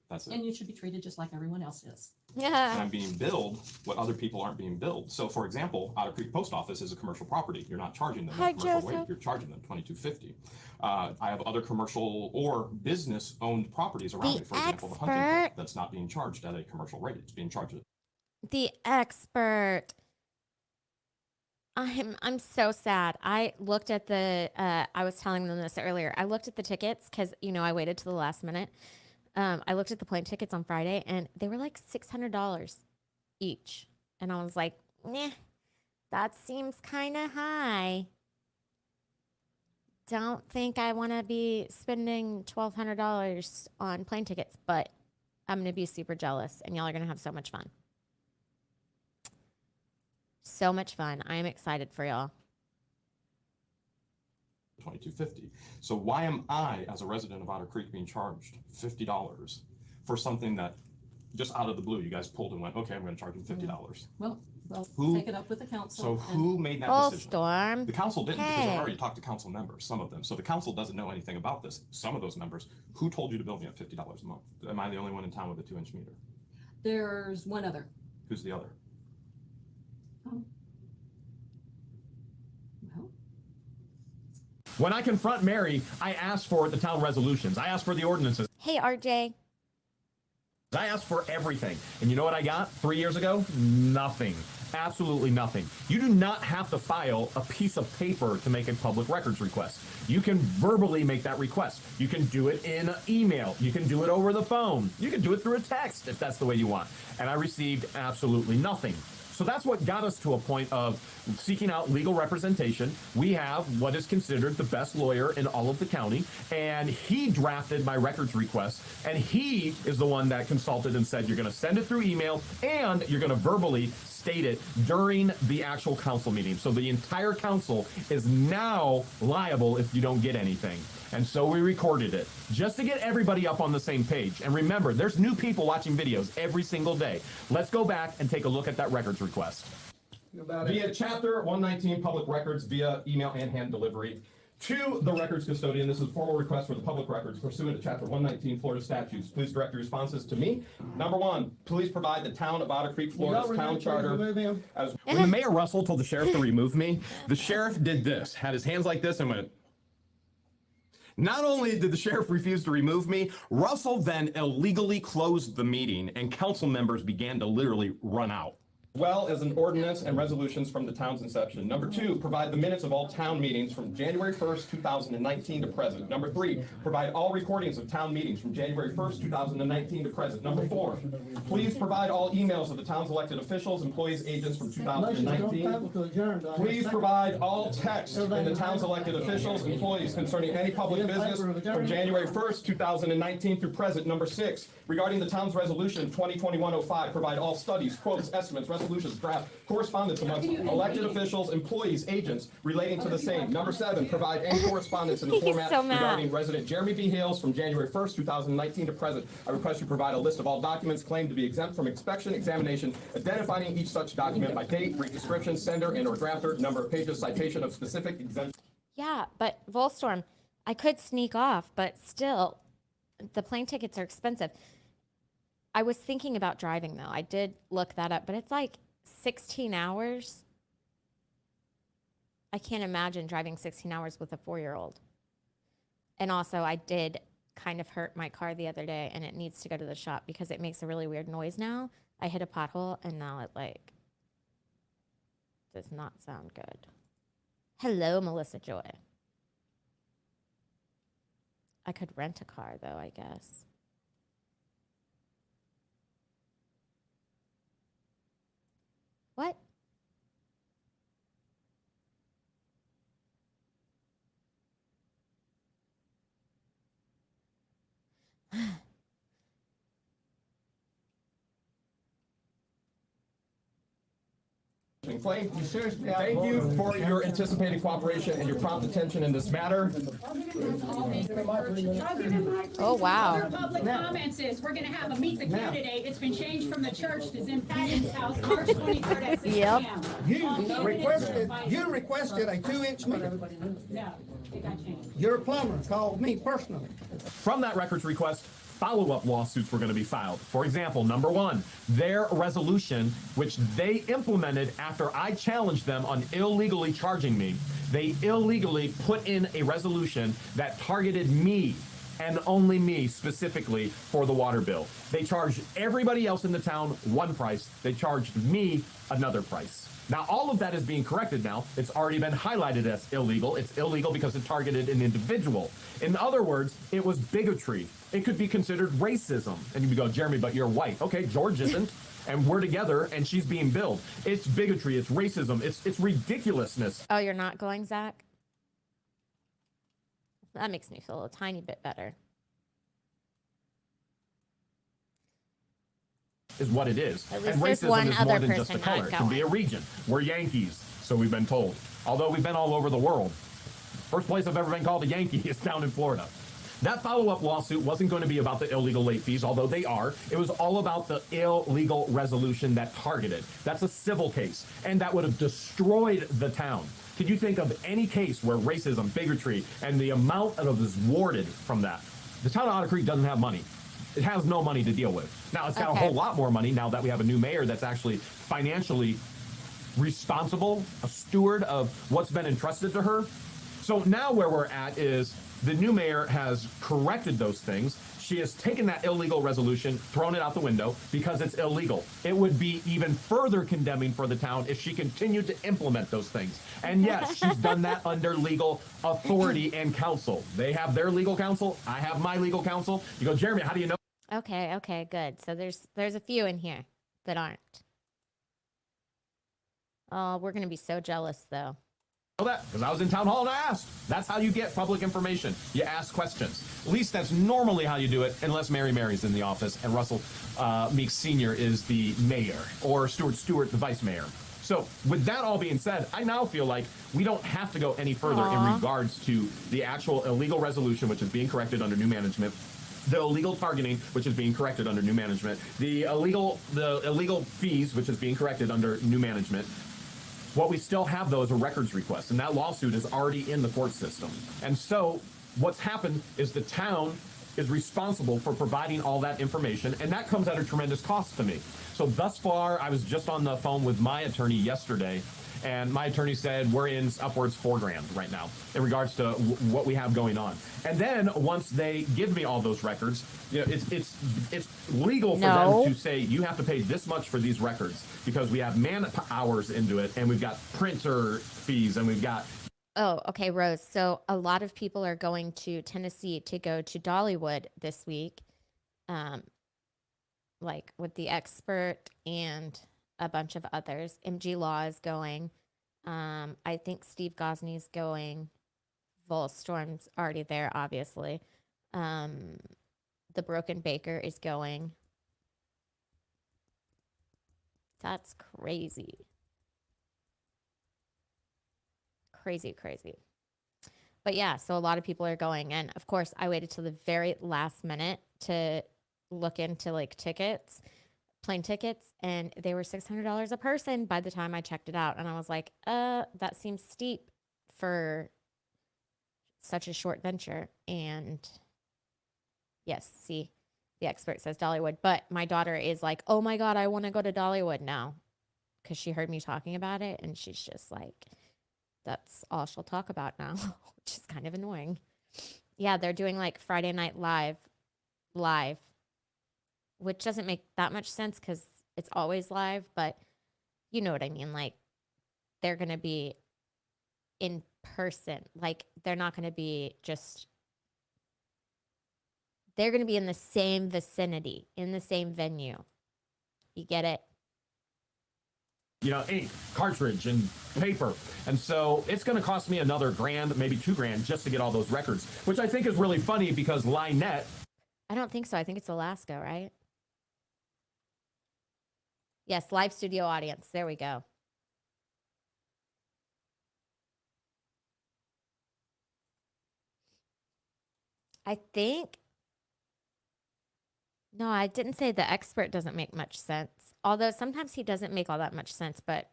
That's it. And you should be treated just like everyone else is. And Yeah. I'm being billed what other people aren't being billed. So, for example, Otter Creek Post Office is a commercial property. You're not charging them Hi, a commercial Joseph. rate. You're charging them $22.50. I have other commercial or business-owned properties around The me. For example, the hunting expert. club, that's not being charged at a commercial rate. It's being charged at The expert. I'm so sad. I looked at the I was telling them this earlier. I looked at the tickets because I waited to the last minute. I looked at the plane tickets on Friday and they were like $600 each. And I was like, nah, that seems kind of high. Don't think I want to be spending $1,200 on plane tickets, but I'm going to be super jealous and y'all are going to have so much fun. So much fun. I am excited for y'all. $22.50. So why am I, as a resident of Otter Creek, being charged $50 for something that just out of the blue you guys pulled and went, okay, I'm going to charge them $50? Well, they'll Who- take it up with the council. So who made that Full decision? storm. The council didn't, because I've Hey. already talked to council members, some of them. So the council doesn't know anything about this. Some of those members, who told you to bill me at $50 a month? Am I the only one in town with a 2-inch meter? There's one other. Who's the other? Well, When I confront Mary, I ask for the town resolutions. I ask for the ordinances. Hey, RJ. I asked for everything. And you know what I got 3 years ago? Nothing. Absolutely nothing. You do not have to file a piece of paper to make a public records request. You can verbally make that request. You can do it in email. You can do it over the phone. You can do it through a text if that's the way you want. And I received absolutely nothing. So that's what got us to a point of seeking out legal representation. We have what is considered the best lawyer in all of the county, and he drafted my records request, and he is the one that consulted and said, you're going to send it through email, and you're going to verbally state it during the actual council meeting. So the entire council is now liable if you don't get anything. And so we recorded it just to get everybody up on the same page. And remember, there's new people watching videos every single day. Let's go back and take a look at that records request. Via Chapter 119 Public Records via email and hand delivery to the records custodian. This is a formal request for the public records pursuant to Chapter 119 Florida statutes. Please direct your responses to me. Number one, please provide the town of Otter Creek, Florida's town charter. When the Mayor Russell told the sheriff to remove me, the sheriff did this, had his hands like this and went. Not only did the sheriff refuse to remove me, Russell then illegally closed the meeting and council members began to literally run out. Well as an ordinance and resolutions from the town's inception. Number two, provide the minutes of all town meetings from January 1st, 2019 to present. Number three, provide all recordings of town meetings from January 1st, 2019 to present. Number four, please provide all emails of the town's elected officials, employees, agents from 2019. Please provide all text in the town's elected officials, employees concerning any public business from January 1st, 2019 through present. Number six, regarding the town's resolution 2021-05, provide all studies, quotes, estimates, resolutions, draft, correspondence amongst elected officials, employees, agents relating to the same. Number seven, provide any correspondence in the He's format so mad. regarding resident Jeremy B. Hales from January 1st, 2019 to present. I request you provide a list of all documents claimed to be exempt from inspection, examination, identifying each such document by date, brief description, sender and or drafter, number of pages, citation of specific exemption. Yeah, but Volstorm, I could sneak off, but still, the plane tickets are expensive. I was thinking about driving though. I did look that up, but it's like 16 hours. I can't imagine driving 16 hours with a 4-year-old. And also, I did kind of hurt my car the other day, and it needs to go to the shop because it makes a really weird noise now. I hit a pothole, and now it like does not sound good. Hello, Melissa Joy. I could rent a car though, I guess. What? And Clay, You seriously thank you for your anticipated cooperation and your prompt attention in this matter. Oh, wow. Other public comments is, we're gonna have a meet the candidate. It's been changed from the church to Zim Patton's house, March 23rd at 6 Yep. p.m. You requested a 2-inch meter. No, it got changed. Your plumber called me personally. From that records request, follow-up lawsuits were going to be filed. For example, number one, their resolution, which they implemented after I challenged them on illegally charging me, they illegally put in a resolution that targeted me and only me specifically for the water bill. They charged everybody else in the town one price. They charged me another price. Now, all of that is being corrected now. It's already been highlighted as illegal. It's illegal because it targeted an individual. In other words, it was bigotry. It could be considered racism. And you go, Jeremy, but you're white. Okay, George isn't. And we're together, and she's being billed. It's bigotry. It's racism. It's ridiculousness. Oh, you're not going, Zach? That makes me feel a tiny bit better. Is what it is. At least and there's racism one is other more than just a person color. not It can be a going. region. We're Yankees, so we've been told. Although we've been all over the world. First place I've ever been called a Yankee is down in Florida. That follow-up lawsuit wasn't going to be about the illegal late fees, although they are. It was all about the illegal resolution that targeted. That's a civil case, and that would have destroyed the town. Could you think of any case where racism, bigotry, and the amount that is warded from that? The town of Otter Creek doesn't have money. It has no money to deal with. Now, it's got a Okay. whole lot more money now that we have a new mayor that's actually financially responsible, a steward of what's been entrusted to her. So now where we're at is the new mayor has corrected those things. She has taken that illegal resolution, thrown it out the window because it's illegal. It would be even further condemning for the town if she continued to implement those things. And yes, she's done that under legal authority and counsel. They have their legal counsel. I have my legal counsel. You go, Jeremy, how do you know Okay, good. So there's a few in here that aren't. Oh, we're gonna be so jealous though. that? Because I was in town hall and I asked. That's how you get public information. You ask questions. At least that's normally how you do it, unless Mary Mary's in the office and Russell Meeks Sr. is the mayor, or Stuart Stewart, the vice mayor. So with that all being said, I now feel like we don't have to go any further in regards to the actual illegal resolution, which is being corrected under new management, the illegal targeting, which is being corrected under new management, the illegal fees, which is being corrected under new management. What we still have, though, is a records request, and that lawsuit is already in the court system. And so what's happened is the town is responsible for providing all that information, and that comes at a tremendous cost to me. So thus far, I was just on the phone with my attorney yesterday, and my attorney said we're in upwards $4,000 right now in regards to what we have going on. And then once they give me all those records, you know, it's legal for them to say you have to pay this much for these records because we have man hours into it, and we've got printer fees, and we've got. Oh, okay, Rose. So a lot of people are going to Tennessee to go to Dollywood this week, like with the expert and a bunch of others. MG Law is going. I think Steve Gosney's going. Volstorm's already there, obviously. The Broken Baker is going. That's crazy. Crazy. But yeah, so a lot of people are going. And of course, I waited till the very last minute to look into like tickets, plane tickets, and they were $600 a person by the time I checked it out. And I was like, that seems steep for such a short venture. And yes, see, the expert says Dollywood. But my daughter is like, oh my God, I want to go to Dollywood now. Because she heard me talking about it, and she's just like, that's all she'll talk about now, which is kind of annoying. Yeah, they're doing like Friday Night Live, which doesn't make that much sense because it's always live, but you know what I mean. Like, they're going to be in person. Like, they're not going to be just, they're going to be in the same vicinity, in the same venue. You get it? You know, ink, cartridge, and paper. And so it's going to cost me another $1,000, maybe $2,000 just to get all those records, which I think is really funny because Lynette. I don't think so. I think it's Alaska, right? Yes, live studio audience. There we go. I think. No, I didn't say the expert doesn't make much sense. Although sometimes he doesn't make all that much sense, but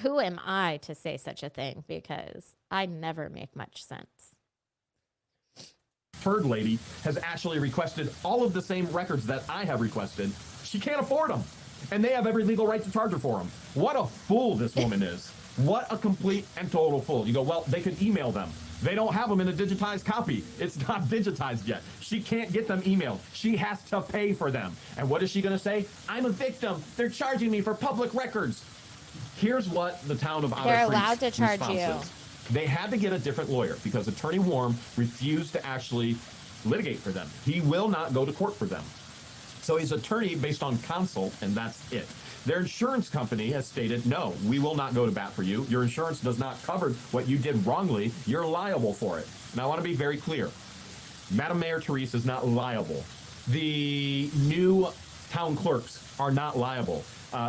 who am I to say such a thing? Because I never make much sense. Third lady has actually requested all of the same records that I have requested. She can't afford them, and they have every legal right to charge her for them. What a fool this woman is. What a complete and total fool. You go, well, they could email them. They don't have them in a digitized copy. It's not digitized yet. She can't get them emailed. She has to pay for them. And what is she going to say? I'm a victim. They're charging me for public records. Here's what the town of Otter They're Creek's allowed to charge response you. is. They had to get a different lawyer because Attorney Warm refused to actually litigate for them. He will not go to court for them. So he's attorney based on consult, and that's it. Their insurance company has stated, no, we will not go to bat for you. Your insurance does not cover what you did wrongly. You're liable for it. And I want to be very clear. Madam Mayor Therese is not liable. The new town clerks are not liable.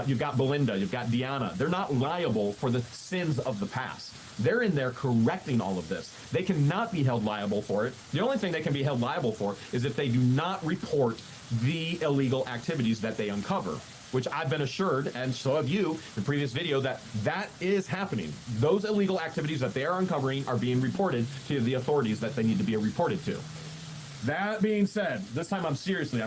You've got Belinda, you've got Deanna. They're not liable for the sins of the past. They're in there correcting all of this. They cannot be held liable for it. The only thing they can be held liable for is if they do not report the illegal activities that they uncover, which I've been assured, and so have you in the previous video, that that is happening. Those illegal activities that they are uncovering are being reported to the authorities that they need to be reported to. That being said, this time I'm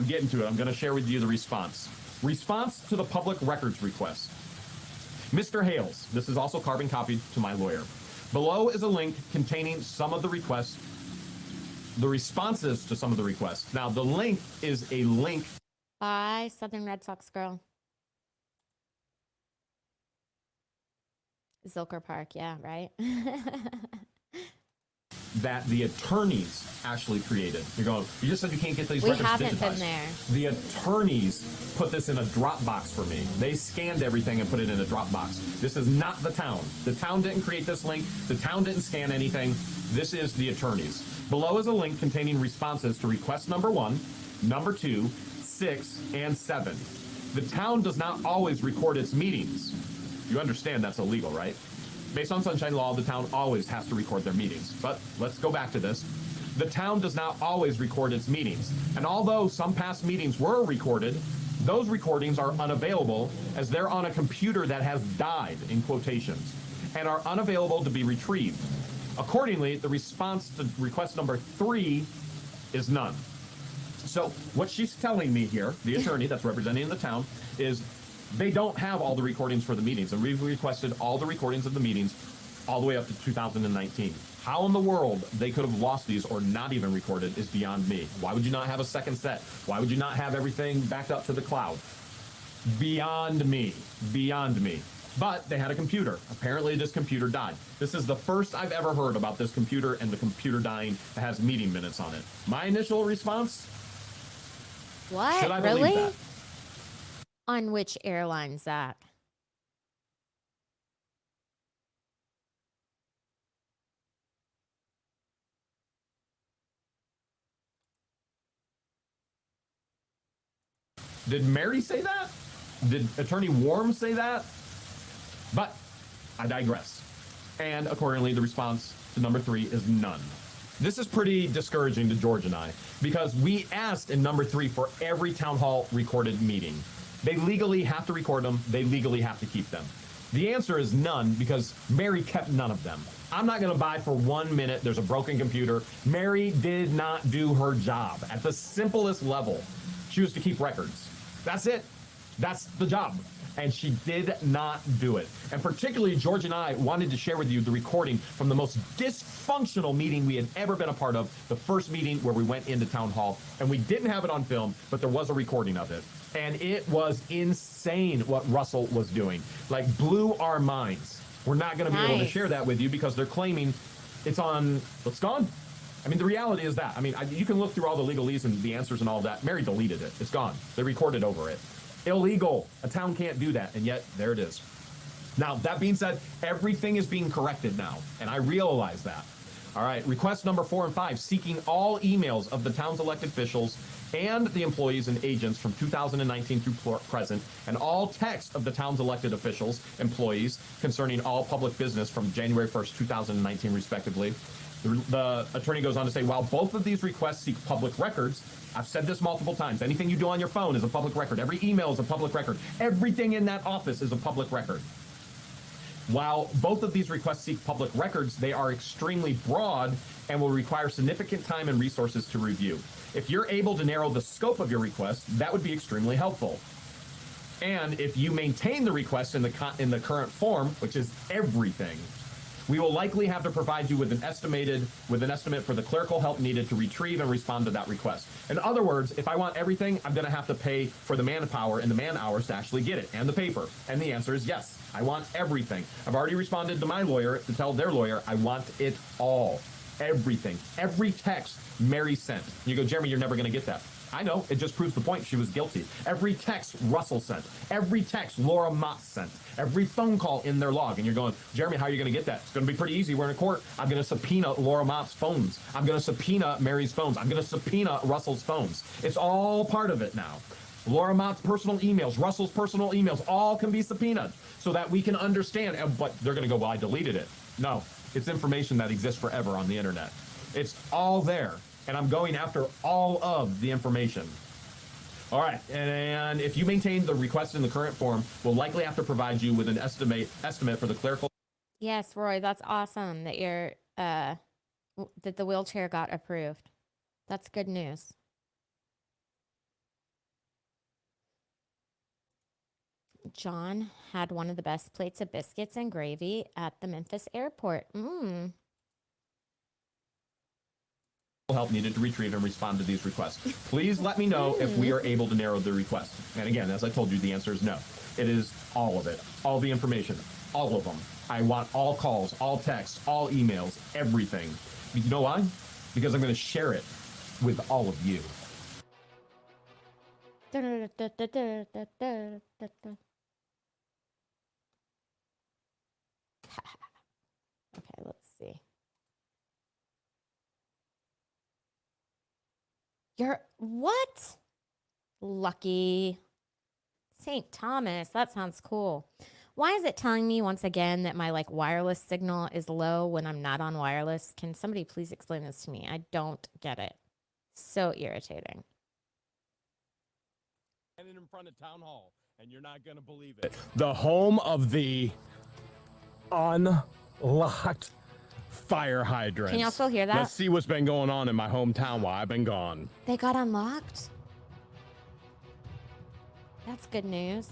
getting to it. I'm going to share with you the response. Response to the public records request. Mr. Hales, this is also carbon copied to my lawyer. Below is a link containing some of the requests, the responses to some of the requests. Now, the link is a link. Bye, Southern Red Sox girl. Zilker Park, yeah, right? That the attorneys actually created. You're going, you just said you can't get these We records haven't digitized. been there. The attorneys put this in a Dropbox for me. They scanned everything and put it in a Dropbox. This is not the town. The town didn't create this link. The town didn't scan anything. This is the attorneys. Below is a link containing responses to request number 1, number 2, 6, and 7. The town does not always record its meetings. You understand that's illegal, right? Based on sunshine law, the town always has to record their meetings. But let's go back to this. The town does not always record its meetings. And although some past meetings were recorded, those recordings are unavailable as they're on a computer that has died, in quotations, and are unavailable to be retrieved. Accordingly, the response to request number 3 is none. So what she's telling me here, the attorney that's representing the town, is they don't have all the recordings for the meetings, and we've requested all the recordings of the meetings all the way up to 2019. How in the world they could have lost these or not even recorded is beyond me. Why would you not have a second set? Why would you not have everything backed up to the cloud? Beyond me. Beyond me. But they had a computer. Apparently this computer died. This is the first I've ever heard about this computer and the computer dying that has meeting minutes on it. My initial response? What? Should I believe Really? that? On which airline, Zach? Did Mary say that? Did Attorney Warm say that? But I digress. And accordingly, the response to number 3 is none. This is pretty discouraging to George and I because we asked in number 3 for every town hall recorded meeting. They legally have to record them. They legally have to keep them. The answer is none because Mary kept none of them. I'm not going to buy for 1 minute there's a broken computer. Mary did not do her job. At the simplest level, she was to keep records. That's it. That's the job. And she did not do it. And particularly, George and I wanted to share with you the recording from the most dysfunctional meeting we had ever been a part of, the first meeting where we went into town hall. And we didn't have it on film, but there was a recording of it. And it was insane what Russell was doing. Like, blew our minds. We're not going to be able to Nice. share that with you because they're claiming it's gone. I mean, the reality is that. I mean, you can look through all the legalese and the answers and all that. Mary deleted it. It's gone. They recorded over it. Illegal. A town can't do that, and yet there it is. Now, that being said, everything is being corrected now, and I realize that. All right, request number 4 and 5, seeking all emails of the town's elected officials and the employees and agents from 2019 through present, and all text of the town's elected officials, employees, concerning all public business from January 1st, 2019, respectively, The attorney goes on to say, while both of these requests seek public records, I've said this multiple times, anything you do on your phone is a public record. Every email is a public record. Everything in that office is a public record. While both of these requests seek public records, they are extremely broad and will require significant time and resources to review. If you're able to narrow the scope of your request, that would be extremely helpful. And if you maintain the request in the current form, which is everything, we will likely have to provide you with an estimate for the clerical help needed to retrieve and respond to that request. In other words, if I want everything, I'm going to have to pay for the manpower and the man hours to actually get it, and the paper. And the answer is yes. I want everything. I've already responded to my lawyer to tell their lawyer I want it all. Everything. Every text Mary sent. You go, Jeremy, you're never going to get that. I know, it just proves the point. She was guilty. Every text Russell sent. Every text Laura Mott sent. Every phone call in their log. And you're going, Jeremy, how are you going to get that? It's going to be pretty easy. We're in a court. I'm going to subpoena Laura Mott's phones. I'm going to subpoena Mary's phones. I'm going to subpoena Russell's phones. It's all part of it now. Laura Mott's personal emails, Russell's personal emails, all can be subpoenaed so that we can understand. But they're going to go, well, I deleted it. No, it's information that exists forever on the internet. It's all there. And I'm going after all of the information. All right, and if you maintain the request in the current form, we'll likely have to provide you with an estimate for the clerical. Yes, Roy, that's awesome that you're that the wheelchair got approved. That's good news. John had one of the best plates of biscuits and gravy at the Memphis airport. Help needed to retrieve and respond to these requests. Please let me know if we are able to narrow the request. And again, as I told you, the answer is no. It is all of it, all the information, all of them. I want all calls, all texts, all emails, everything. You know why? Because I'm going to share it with all of you. Okay, let's see. You're what? Lucky. St. Thomas. That sounds cool. Why is it telling me once again that my wireless signal is low when I'm not on wireless? Can somebody please explain this to me? I don't get it. So irritating. Standing in front of Town Hall, and you're not going to believe it. The home of the unlocked fire hydrants. Can y'all still hear that? Let's see what's been going on in my hometown while I've been gone. They got unlocked? That's good news.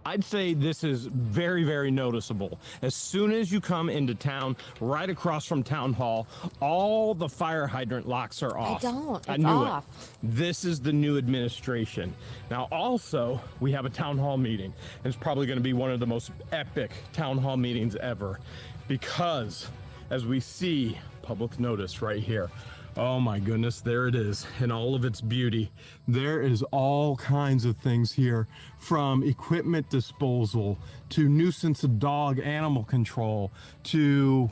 I'd say this is very, very noticeable. As soon as you come into town, right across from Town Hall, all the fire hydrant locks are off. I don't. I It's knew off. it. This is the new administration. Now, also, we have a town hall meeting. And it's probably going to be one of the most epic town hall meetings ever. Because, as we see, public notice right here. Oh my goodness, there it is in all of its beauty. There is all kinds of things here, from equipment disposal to nuisance of dog animal control to,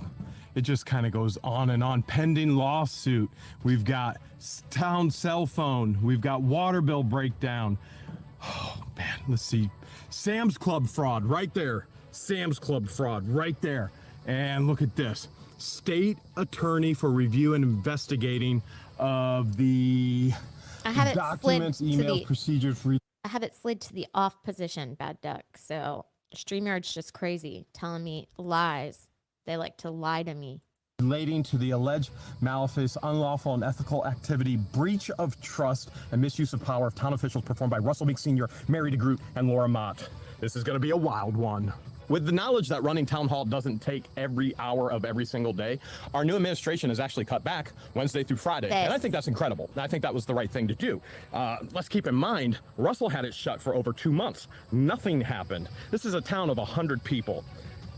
it just kind of goes on and on. Pending lawsuit. We've got town cell phone. We've got water bill breakdown. Oh man, let's see. Sam's Club fraud right there. Sam's Club fraud right there. And look at this. State attorney for review and investigating of the I have it documents, slid to emails, the procedures. I have it slid to the off position, bad duck. So StreamYard's just crazy, telling me lies. They like to lie to me. Relating to the alleged malfeasance, unlawful and ethical activity, breach of trust, and misuse of power of town officials performed by Russell Meek Sr., Mary DeGroot, and Laura Mott. This is going to be a wild one. With the knowledge that running town hall doesn't take every hour of every single day, our new administration has actually cut back Wednesday through Friday. And I think that's incredible. I think that was the right thing to do. Let's keep in mind, Russell had it shut for over 2 months. Nothing happened. This is a town of 100 people.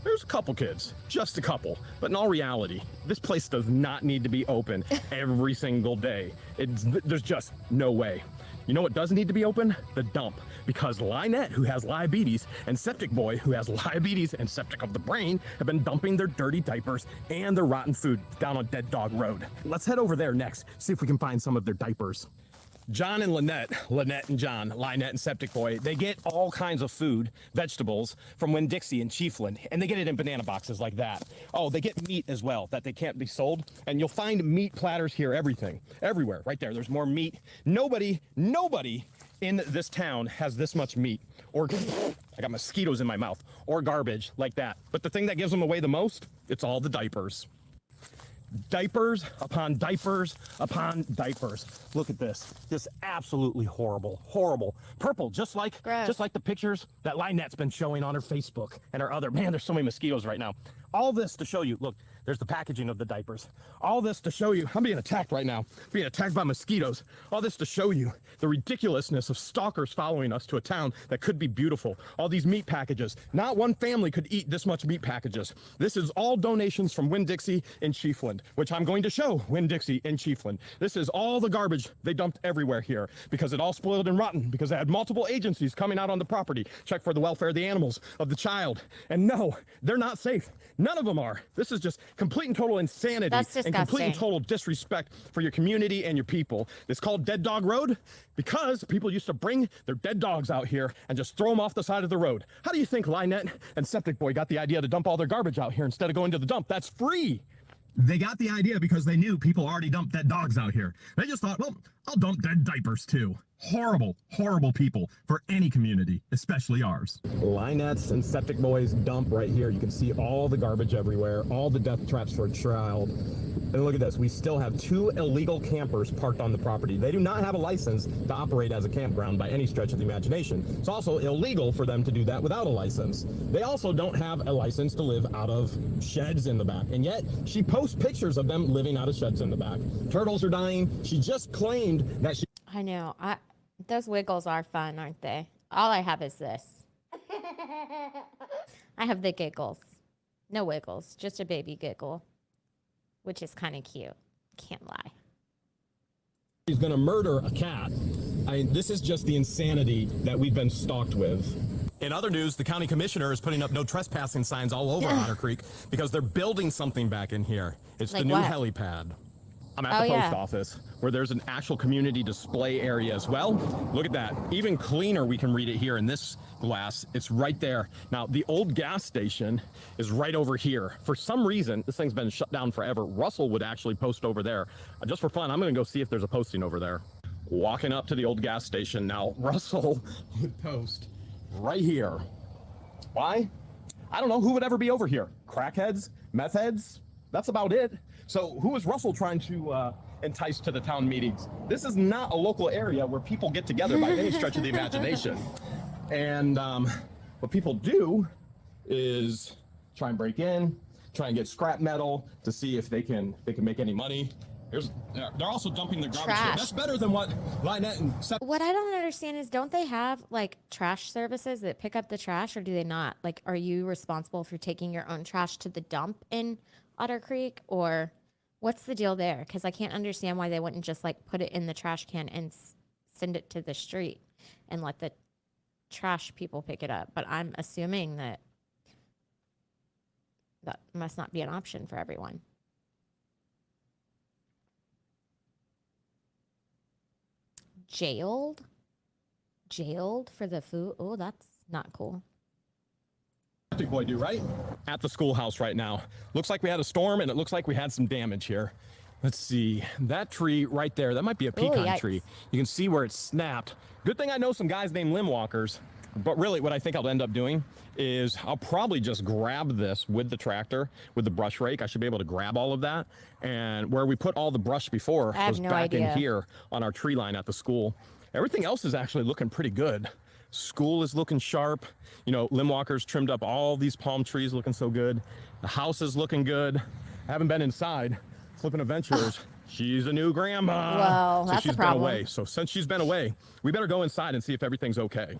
There's a couple kids, just a couple. But in all reality, this place does not need to be open every single day. There's just no way. You know what does need to be open? The dump. Because Lynette, who has diabetes, and Septic Boy, who has diabetes and septic of the brain, have been dumping their dirty diapers and their rotten food down on Dead Dog Road. Let's head over there next, see if we can find some of their diapers. John and Lynette and John, Lynette and Septic Boy, they get all kinds of food, vegetables from Winn-Dixie and Chiefland, and they get it in banana boxes like that. Oh, they get meat as well that they can't be sold, and you'll find meat platters here, everywhere, right there. There's more meat. Nobody in this town has this much meat, or I got mosquitoes in my mouth, or garbage like that. But the thing that gives them away the most, it's all the diapers. Diapers upon diapers upon diapers. Look at this. Just absolutely horrible. Purple, just like the pictures that Lynette's been showing on her Facebook and her other. Man, there's so many mosquitoes right now. All this to show you. Look, there's the packaging of the diapers. All this to show you. I'm being attacked right now. Being attacked by mosquitoes. All this to show you the ridiculousness of stalkers following us to a town that could be beautiful. All these meat packages. Not one family could eat this much meat packages. This is all donations from Winn-Dixie in Chiefland, which I'm going to show Winn-Dixie in Chiefland. This is all the garbage they dumped everywhere here because it all spoiled and rotten because they had multiple agencies coming out on the property, check for the welfare of the animals, of the child. And no, they're not safe. None of them are. This is just complete and total insanity. That's and complete and disgusting. total disrespect for your community and your people. It's called Dead Dog Road because people used to bring their dead dogs out here and just throw them off the side of the road. How do you think Lynette and Septic Boy got the idea to dump all their garbage out here instead of going to the dump? That's free. They got the idea because they knew people already dumped dead dogs out here. They just thought, well, I'll dump dead diapers too. Horrible people for any community, especially ours. Lynette's and Septic Boys dump right here. You can see all the garbage everywhere, all the death traps for a child. And look at this, we still have 2 illegal campers parked on the property. They do not have a license to operate as a campground by any stretch of the imagination. It's also illegal for them to do that without a license. They also don't have a license to live out of sheds in the back. And yet, she posts pictures of them living out of sheds in the back. Turtles are dying. She just claimed that she... I know. Those wiggles are fun, aren't they? All I have is this. I have the giggles. No wiggles, just a baby giggle, which is kind of cute. Can't lie. She's gonna murder a cat. This is just the insanity that we've been stalked with. In other news, the county commissioner is putting up no trespassing signs all over Otter Creek because they're building something back in here. It's Like the new what? helipad. I'm at the post office where there's an actual community display area as well. Look at that. Even cleaner, we can read it here in this glass. It's right there. Now, the old gas station is right over here. For some reason, this thing's been shut down forever. Russell would actually post over there. Just for fun, I'm going to go see if there's a posting over there. Walking up to the old gas station. Now, Russell would post right here. Why? I don't know. Who would ever be over here? Crackheads? Meth heads? That's about it. So who is Russell trying to entice to the town meetings? This is not a local area where people get together by any stretch of the imagination. And what people do is try and break in, try and get scrap metal to see if they can make any money. They're also dumping their garbage here. That's better than what Lynette and Seth. What I don't understand is, don't they have like trash services that pick up the trash, or do they not? Like, are you responsible for taking your own trash to the dump in Otter Creek, or what's the deal there? Because I can't understand why they wouldn't just like put it in the trash can and send it to the street and let the trash people pick it up. But I'm assuming that that must not be an option for everyone. Jailed for the food. Oh, that's not cool. Boy do, right? At the schoolhouse right now. Looks like we had a storm and it looks like we had some damage here. Let's see. That tree right there, that might be a pecan yikes. tree. You can see where it snapped. Good thing I know some guys named limb walkers. But really what I think I'll end up doing is I'll probably just grab this with the tractor, with the brush rake. I should be able to grab all of that. And where we put all the brush before was back in here on our tree line at the school. Everything else is actually looking pretty good. School is looking sharp. You know, limb walkers trimmed up all these palm trees looking so good. The house is looking good. I haven't been inside. Flipping Adventures. She's a new grandma. Well, so that's she's a problem. been away. So since she's been away, we better go inside and see if everything's okay.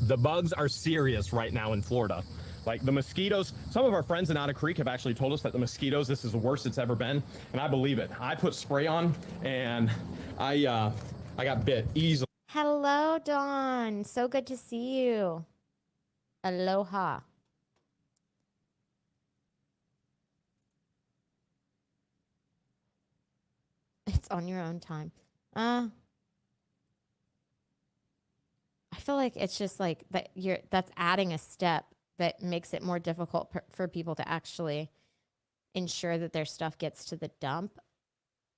The bugs are serious right now in Florida. Like the mosquitoes, some of our friends in Otter Creek have actually told us that the mosquitoes, this is the worst it's ever been. And I believe it. I put spray on and I got bit easily. Hello, Dawn. So good to see you. Aloha. It's on your own time. feel like it's just like that that's adding a step that makes it more difficult for people to actually ensure that their stuff gets to the dump.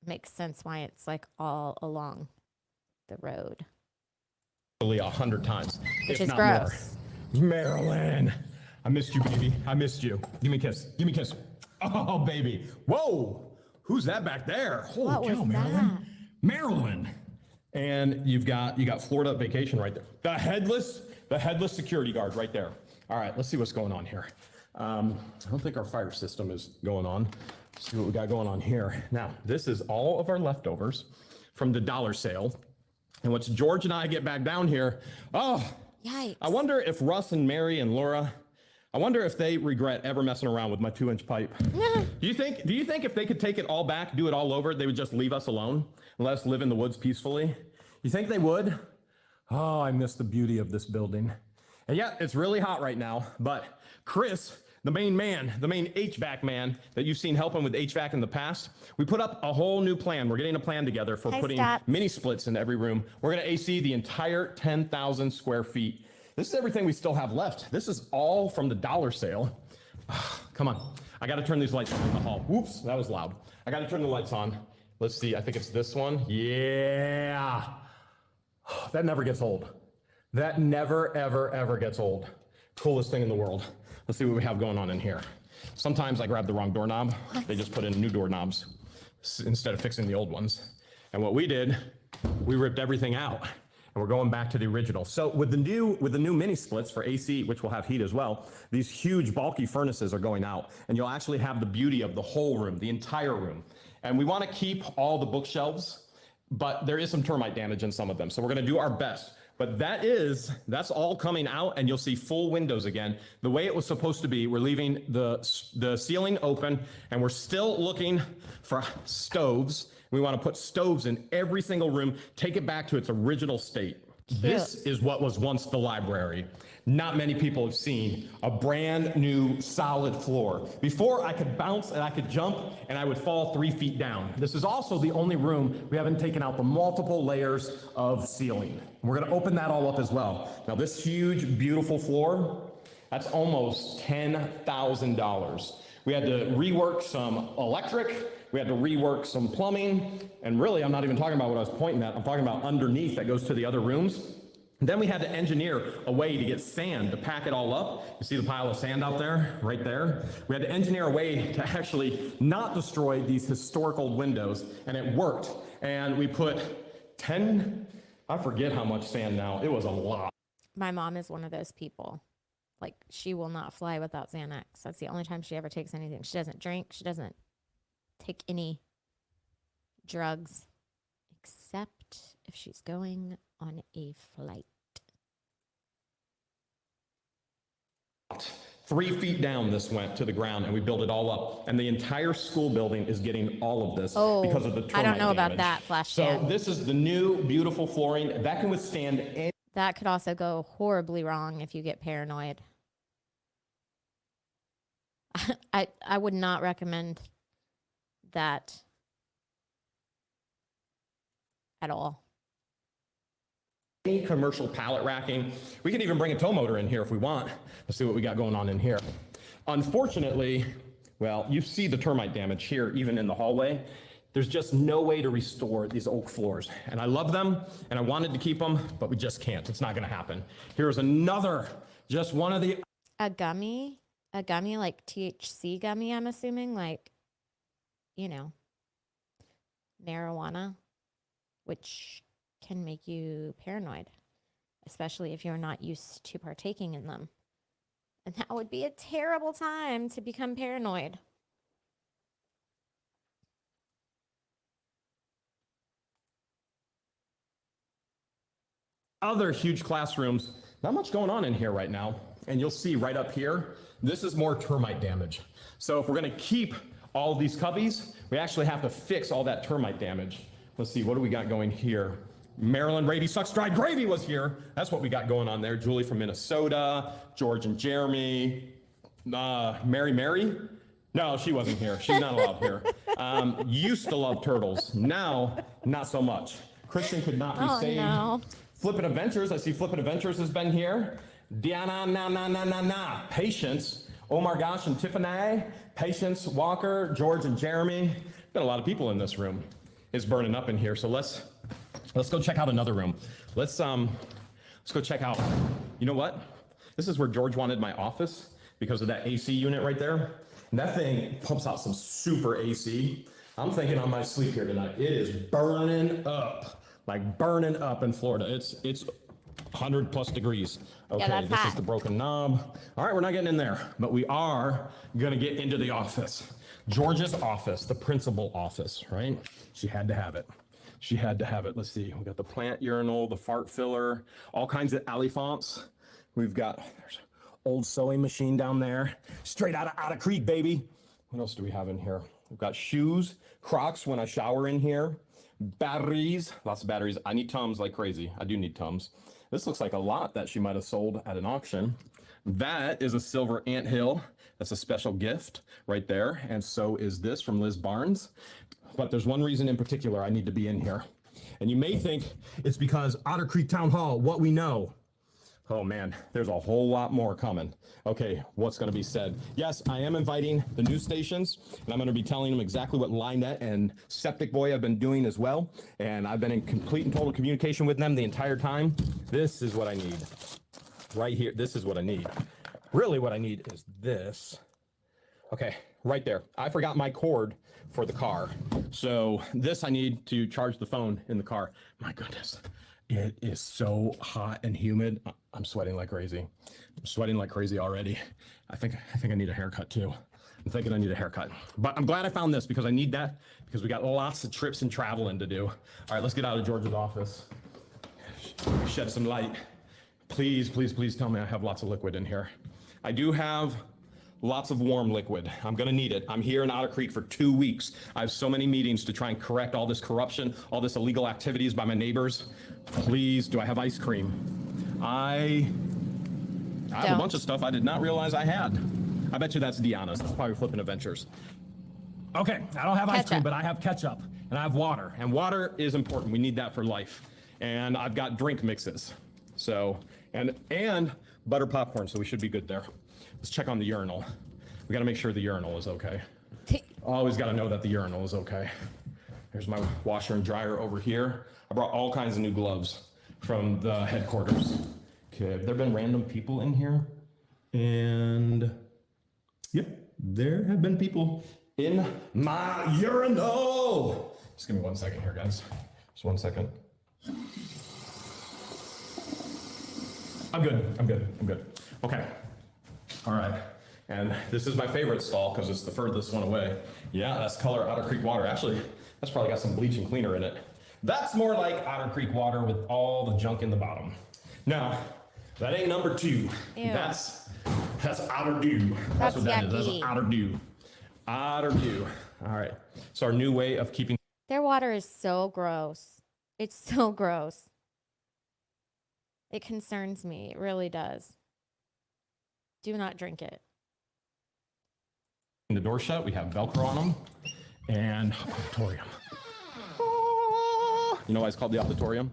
Makes sense why it's like all along the road. 100 times, Which if is not gross. more. Marilyn, I missed you, baby. I missed you. Give me a kiss. Give me a kiss. Oh, baby. Whoa. Who's that back there? Holy What was cow, Marilyn. that? Marilyn. And you got Florida Vacation right there. The headless security guard right there. All right, let's see what's going on here. I don't think our fire system is going on. Let's see what we got going on here. Now, this is all of our leftovers from the dollar sale. And once George and I get back down here, Yikes. I wonder if Russ and Mary and Laura, I wonder if they regret ever messing around with my 2-inch pipe. Do you think if they could take it all back, do it all over, they would just leave us alone and let us live in the woods peacefully? You think they would? Oh, I miss the beauty of this building. And yeah, it's really hot right now, but Chris, the main HVAC man that you've seen helping with HVAC in the past, we put up a whole new plan. We're getting a plan together for Hi, putting Stats. mini splits in every room. We're gonna AC the entire 10,000 square feet. This is everything we still have left. This is all from the dollar sale. Come on, I gotta turn these lights on in the hall. Whoops, that was loud. I gotta turn the lights on. Let's see, I think it's this one. Yeah, that never gets old. That never, ever, ever gets old. Coolest thing in the world. Let's see what we have going on in here. Sometimes I grab the wrong doorknob. They just put in new doorknobs instead of fixing the old ones. And what we did, we ripped everything out and we're going back to the original. So with the new mini splits for AC, which will have heat as well, these huge bulky furnaces are going out and you'll actually have the beauty of the whole room, the entire room. And we want to keep all the bookshelves, but there is some termite damage in some of them. So we're going to do our best. But that's all coming out and you'll see full windows again. The way it was supposed to be, we're leaving the ceiling open and we're still looking for stoves. We want to put stoves in every single room, take it back to its original state. This is what was once the library. Not many people have seen a brand new solid floor. Before I could bounce and I could jump and I would fall 3 feet down. This is also the only room we haven't taken out the multiple layers of ceiling. We're gonna open that all up as well. Now this huge, beautiful floor, that's almost $10,000. We had to rework some electric, we had to rework some plumbing, and really I'm not even talking about what I was pointing at, I'm talking about underneath that goes to the other rooms. And then we had to engineer a way to get sand to pack it all up. You see the pile of sand out there, right there? We had to engineer a way to actually not destroy these historical windows, and it worked. And we put I forget how much sand now, it was a lot. My mom is one of those people. Like, she will not fly without Xanax. That's the only time she ever takes anything. She doesn't drink. She doesn't take any drugs, except if she's going on a flight. 3 feet down this went to the ground and we built it all up. And the entire school building is getting all of this because of the termite I don't know about damage. that, Flash So Dan. this is the new beautiful flooring that can withstand any That could also go horribly wrong if you get paranoid. I would not recommend that at all. commercial pallet racking. We can even bring a tow motor in here if we want. Let's see what we got going on in here. Unfortunately, well, you see the termite damage here, even in the hallway. There's just no way to restore these oak floors. And I love them, and I wanted to keep them, but we just can't. It's not gonna happen. Here's another, just one of the... A gummy like THC gummy, I'm assuming, like, you know, marijuana, which can make you paranoid, especially if you're not used to partaking in them. And that would be a terrible time to become paranoid. Other huge classrooms, not much going on in here right now. And you'll see right up here, this is more termite damage. So if we're gonna keep all these cubbies, we actually have to fix all that termite damage. Let's see, what do we got going here? Maryland Rady Sucks Dry Gravy was here. That's what we got going on there. Julie from Minnesota, George and Jeremy, Mary? No, she wasn't here. She's not allowed here. Used to love turtles. Now, not so much. Kristen could not be saved. No. Flippin' Adventures, I see Flippin' Adventures has been here. Diana, Patience, oh my gosh, and Tiffany, Patience, Walker, George, and Jeremy. Been a lot of people in this room. It's burning up in here, so let's go check out another room. Let's go check out, you know what? This is where George wanted my office because of that AC unit right there. And that thing pumps out some super AC. I'm thinking I might sleep here tonight. It is burning up, like burning up in Florida. It's 100+ degrees. Okay, that's this is hot. the broken knob. All right, we're not getting in there, but we are gonna get into the office. George's office, the principal office, right? She had to have it. She had to have it. Let's see, we got the plant urinal, the fart filler, all kinds of alley fonts. We've got, there's an old sewing machine down there, straight out of Otter Creek, baby. What else do we have in here? We've got shoes, Crocs when I shower in here, batteries, lots of batteries. I need Tums like crazy. I do need Tums. This looks like a lot that she might have sold at an auction. That is a silver anthill. That's a special gift right there. And so is this from Liz Barnes. But there's one reason in particular I need to be in here. And you may think it's because Otter Creek Town Hall, what we know. Oh man, there's a whole lot more coming. Okay, what's gonna be said? Yes, I am inviting the news stations, and I'm gonna be telling them exactly what Linet and Septic Boy have been doing as well. And I've been in complete and total communication with them the entire time. This is what I need. Right here, this is what I need. Really what I need is this. Okay, right there. I forgot my cord for the car. So this I need to charge the phone in the car. My goodness. It is so hot and humid. I'm sweating like crazy. I'm sweating like crazy already. I think I need a haircut too. I'm thinking I need a haircut. But I'm glad I found this because I need that because we got lots of trips and traveling to do. All right, let's get out of George's office. Shed some light. Please, please, please tell me I have lots of liquid in here. I do have lots of warm liquid. I'm gonna need it. I'm here in Otter Creek for 2 weeks. I have so many meetings to try and correct all this corruption, all this illegal activities by my neighbors. Please, do I have ice cream? I have a Don't. bunch of stuff I did not realize I had. I bet you that's Deanna's. That's probably Flippin' Adventures. Okay, I don't have ice cream, Ketchup. but I have ketchup and I have water. And water is important. We need that for life. And I've got drink mixes. So, and butter popcorn, so we should be good there. Let's check on the urinal. We gotta make sure the urinal is okay. Always gotta know that the urinal is okay. Here's my washer and dryer over here. I brought all kinds of new gloves from the headquarters. Okay, there have been random people in here. And yep, there have been people in my urinal. Just give me 1 second here, guys. Just 1 second. I'm good. Okay. All right. And this is my favorite stall because it's the furthest one away. Yeah, that's color Otter Creek water. Actually, that's probably got some bleach and cleaner in it. That's more like Otter Creek water with all the junk in the bottom. Now, that ain't number 2. Ew. That's Otter Dew. That's what that is. That's yucky. Otter Dew. Otter Dew. All right. So our new way of keeping Their water is so gross. It's so gross. It concerns me. It really does. Do not drink it. the door shut, we have Velcro on them, and auditorium. You know why it's called the auditorium?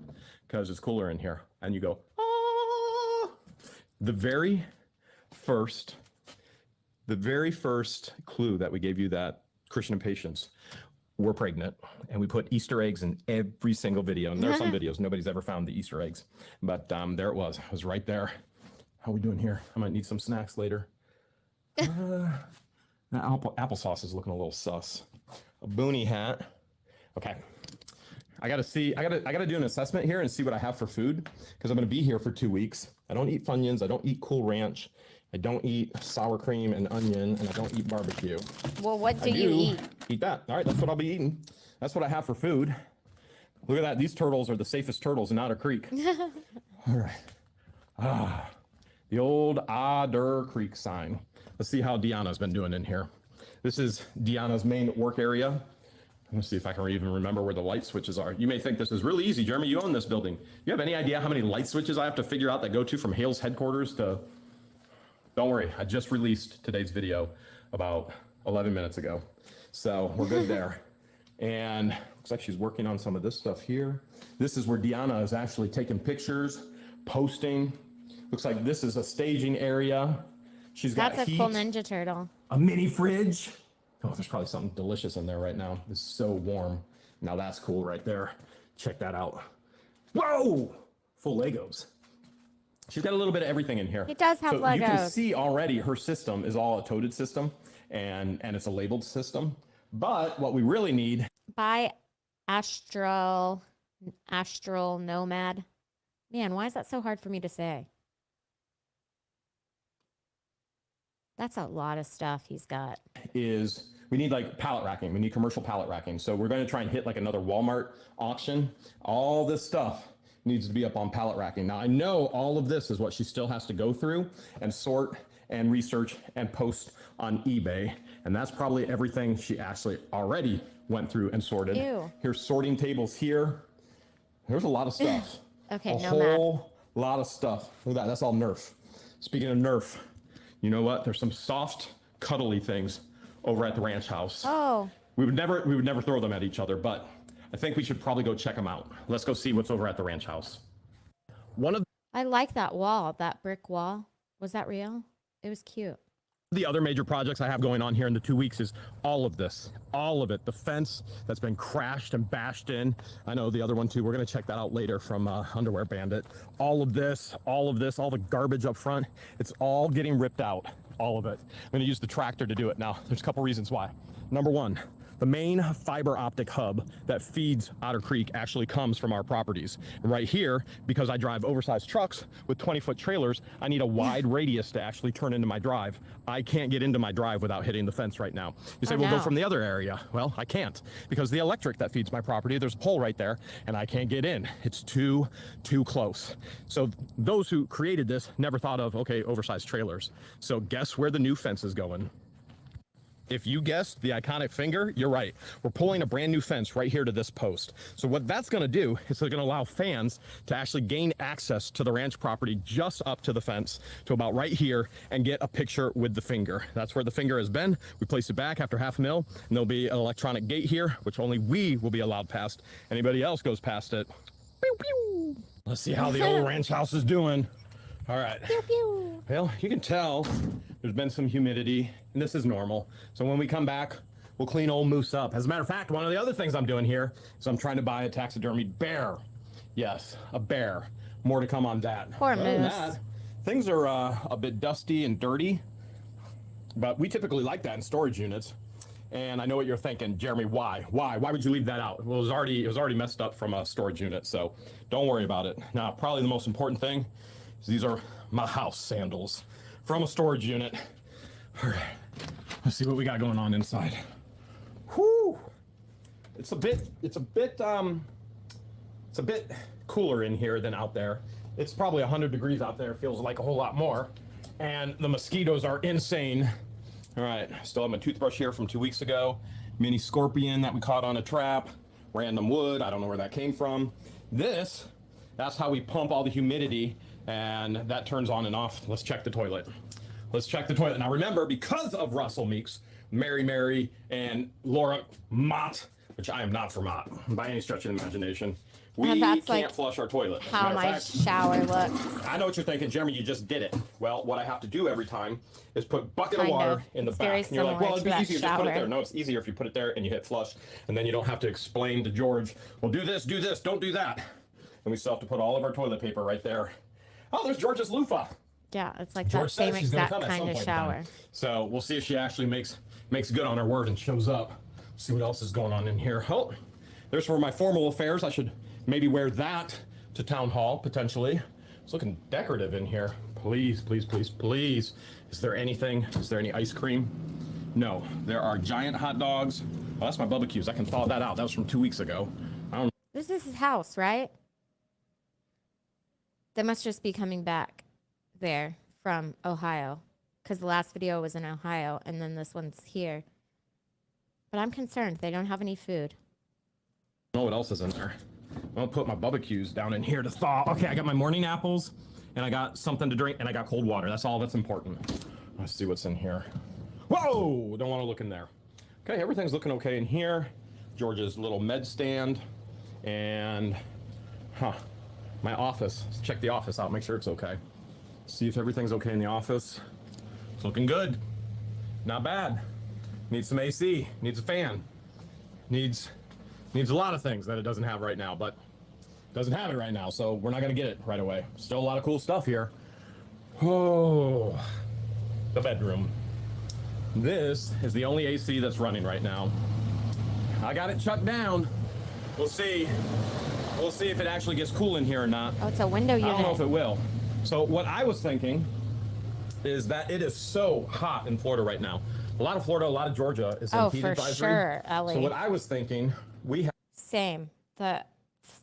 Because it's cooler in here. And you go, ah. The very first clue that we gave you that Christian and Patience were pregnant, and we put Easter eggs in every single video. And there are some videos nobody's ever found the Easter eggs, but there it was. It was right there. How are we doing here? I might need some snacks later. That applesauce is looking a little sus. A boonie hat. Okay. I gotta do an assessment here and see what I have for food, because I'm gonna be here for 2 weeks. I don't eat Funyuns, I don't eat Cool Ranch, I don't eat sour cream and onion, and I don't eat barbecue. Well, what do I you eat? Eat that. All right, that's what I'll be eating. That's what I have for food. Look at that. These turtles are the safest turtles in Otter Creek. All right. The old Otter Creek sign. Let's see how Deanna's been doing in here. This is Deanna's main work area. Let's see if I can even remember where the light switches are. You may think this is really easy. Jeremy, you own this building. You have any idea how many light switches I have to figure out that go to from Hales headquarters to... Don't worry, I just released today's video about 11 minutes ago. So we're good there. And looks like she's working on some of this stuff here. This is where Deanna is actually taking pictures, posting. Looks like this is a staging area. She's got That's a heat, cool Ninja Turtle. a mini fridge. Oh, there's probably something delicious in there right now. It's so warm. Now that's cool right there. Check that out. Whoa! Full Legos. She's got a little bit of everything in here. He does have so you can Legos. see already her system is all a toted system and it's a labeled system. But what we really need By Astral Nomad. Man, why is that so hard for me to say? That's a lot of stuff he's got. is we need like pallet racking. We need commercial pallet racking. So we're going to try and hit like another Walmart auction. All this stuff needs to be up on pallet racking. Now I know all of this is what she still has to go through and sort and research and post on eBay. And that's probably everything she actually already went through and sorted. Ew. Here's sorting tables here. There's a lot of stuff. Okay, a Nomad. whole lot of stuff. Look at that. That's all Nerf. Speaking of Nerf, you know what? There's some soft, cuddly things over at the ranch house. Oh, We would never throw them at each other, but I think we should probably go check them out. Let's go see what's over at the ranch house. One of I like that wall, that brick wall. Was that real? It was cute. the other major projects I have going on here in the 2 weeks is all of this, all of it. The fence that's been crashed and bashed in. I know the other one too. We're going to check that out later from Underwear Bandit. All of this, all the garbage up front. It's all getting ripped out, all of it. I'm going to use the tractor to do it now. There's a couple reasons why. Number one, the main fiber optic hub that feeds Otter Creek actually comes from our properties. And right here, because I drive oversized trucks with 20-foot trailers, I need a wide radius to actually turn into my drive. I can't get into my drive without hitting the fence right now. You say, Oh, well, go no. from the other area. Well, I can't because the electric that feeds my property, there's a pole right there and I can't get in. It's too close. So those who created this never thought of, okay, oversized trailers. So guess where the new fence is going? If you guessed the iconic finger, you're right. We're pulling a brand new fence right here to this post. So what that's gonna do is they're gonna allow fans to actually gain access to the ranch property just up to the fence to about right here and get a picture with the finger. That's where the finger has been. We place it back after half a mil and there'll be an electronic gate here, which only we will be allowed past. Anybody else goes past it. Pew, pew. Let's see how the old ranch house is doing. All right. Pew, pew. Well, you can tell there's been some humidity, and this is normal. So when we come back, we'll clean old Moose up. As a matter of fact, one of the other things I'm doing here is I'm trying to buy a taxidermied bear. Yes, a bear. More to come on that. Poor Other than Moose. that, things are a bit dusty and dirty, but we typically like that in storage units. And I know what you're thinking, Jeremy, why? Why would you leave that out? Well, it was already messed up from a storage unit, so don't worry about it. Now, probably the most important thing is these are my house sandals from a storage unit. All right, let's see what we got going on inside. Whew. It's a bit cooler in here than out there. It's probably 100 degrees out there. Feels like a whole lot more. And the mosquitoes are insane. All right, still have my toothbrush here from 2 weeks ago. Mini scorpion that we caught on a trap. Random wood, I don't know where that came from. That's how we pump all the humidity and that turns on and off. Let's check the toilet. Let's check the toilet. Now remember, because of Russell Meeks, Mary, and Laura Mott, which I am not for Mott by any stretch of the imagination, we And that's can't like flush our toilet. As a How matter of my fact, shower looks. I know what you're thinking, Jeremy, you just did it. Well, what I have to do every time is put a bucket Kind of water of. in the It's back. very And you're like, similar well, it'd to be that easier just put it shower. there. No, it's easier if you put it there and you hit flush, and then you don't have to explain to George, well, do this, don't do that. And we still have to put all of our toilet paper right there. Oh, there's George's loofah. Yeah, it's like George that same says she's gonna exact come at some kind of point in time. shower. So we'll see if she actually makes good on her word and shows up. See what else is going on in here. Oh, there's for my formal affairs. I should maybe wear that to town hall potentially. It's looking decorative in here. Please. Is there anything? Is there any ice cream? No. There are giant hot dogs. Well, that's my barbecues. I can thaw that out. That was from 2 weeks ago. I don't This is his house, right? They must just be coming back there from Ohio because the last video was in Ohio and then this one's here. But I'm concerned. They don't have any food. know what else is in there. I'm gonna put my barbecues down in here to thaw. Okay, I got my morning apples, and I got something to drink, and I got cold water. That's all that's important. Let's see what's in here. Whoa! Don't want to look in there. Okay, everything's looking okay in here. George's little med stand, and my office. Let's check the office out, make sure it's okay. See if everything's okay in the office. It's looking good. Not bad. Needs some AC, needs a fan. Needs a lot of things that it doesn't have right now, but it doesn't have it right now, so we're not gonna get it right away. Still a lot of cool stuff here. Oh, the bedroom. This is the only AC that's running right now. I got it shut down. We'll see. We'll see if it actually gets cool in here or not. Oh, it's a window unit. I don't know if it will. So what I was thinking is that it is so hot in Florida right now. A lot of Florida, a lot of Georgia is in heat for advisory. sure, Ellie. So what I was thinking, we Same. The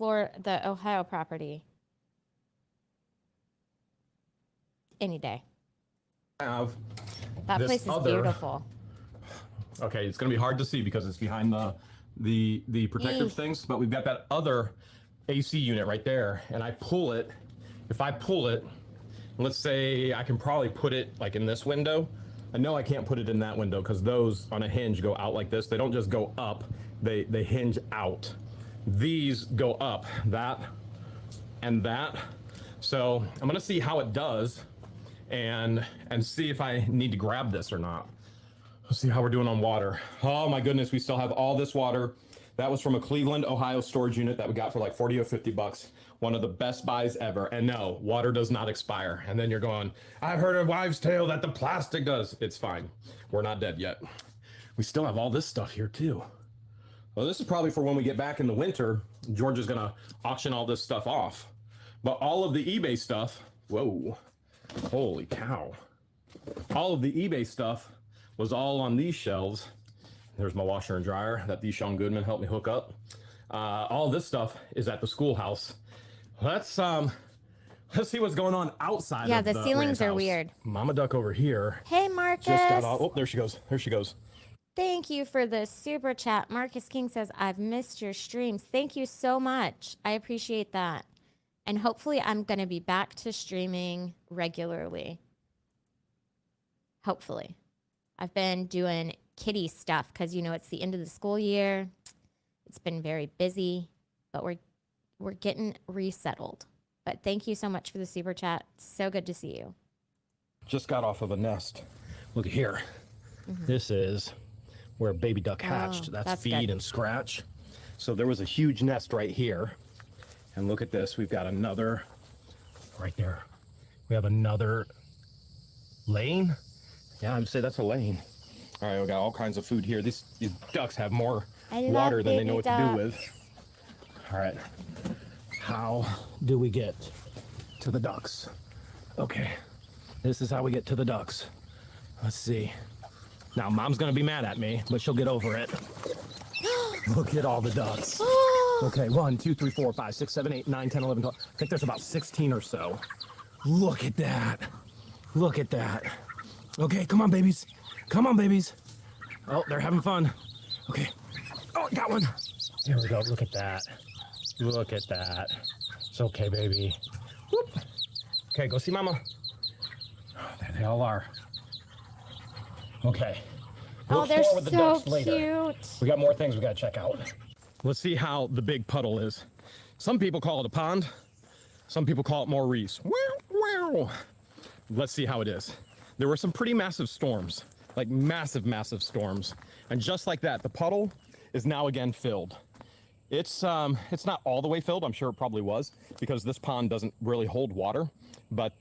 Ohio property. Any day. have That this place is other- beautiful. Okay, it's gonna be hard to see because it's behind the protective Eesh. things, but we've got that other AC unit right there, and I pull it. If I pull it, let's say I can probably put it like in this window. I know I can't put it in that window because those on a hinge go out like this. They don't just go up, they hinge out. These go up, that and that. So I'm gonna see how it does and see if I need to grab this or not. Let's see how we're doing on water. Oh my goodness, we still have all this water. That was from a Cleveland, Ohio storage unit that we got for like 40 or 50 bucks. One of the best buys ever. And no, water does not expire. And then you're going, I've heard a wives' tale that the plastic does. It's fine. We're not dead yet. We still have all this stuff here too. Well, this is probably for when we get back in the winter. George is gonna auction all this stuff off. But all of the eBay stuff, whoa, holy cow. All of the eBay stuff was all on these shelves. There's my washer and dryer that these Sean Goodman helped me hook up. All this stuff is at the Schoolhouse. Let's see what's going on outside. Yeah, of the ceilings ranch are house. weird. Mama Duck over here Hey, Marcus. just got off. Oh, there she goes. There she goes. Thank you for the super chat. Marcus King says, I've missed your streams. Thank you so much. I appreciate that. And hopefully I'm going to be back to streaming regularly. Hopefully. I've been doing kitty stuff because, you know, it's the end of the school year. It's been very busy, but we're getting resettled. But thank you so much for the super chat. So good to see you. Just got off of a nest. Look at here. This is where baby duck hatched. Oh, that's good. feed and scratch. So there was a huge nest right here. And look at this. We've got another right there. We have another lane. Yeah, I would say that's a lane. All right, we got all kinds of food here. These ducks have more I love water than they baby know what to do ducks. with. All right. How do we get to the ducks? Okay. This is how we get to the ducks. Let's see. Now, Mom's gonna be mad at me, but she'll get over it. Look at all the ducks. Okay, 1, 2, 3, 4, 5, 6, 7, 8, 9, 10, 11, 12. I think there's about 16 or so. Look at that. Look at that. Okay, come on, babies. Come on, babies. Oh, they're having fun. Okay. Oh, I got one. There we go. Look at that. Look at that. It's okay, baby. Whoop. Okay, go see Mama. Oh, there they all are. Okay. We'll Oh, they're explore with the so ducks later. cute. We got more things we gotta check out. Let's see how the big puddle is. Some people call it a pond. Some people call it Maurice. Wow, wow. Let's see how it is. There were some pretty massive storms, like massive, massive storms. And just like that, the puddle is now again filled. It's not all the way filled. I'm sure it probably was because this pond doesn't really hold water, but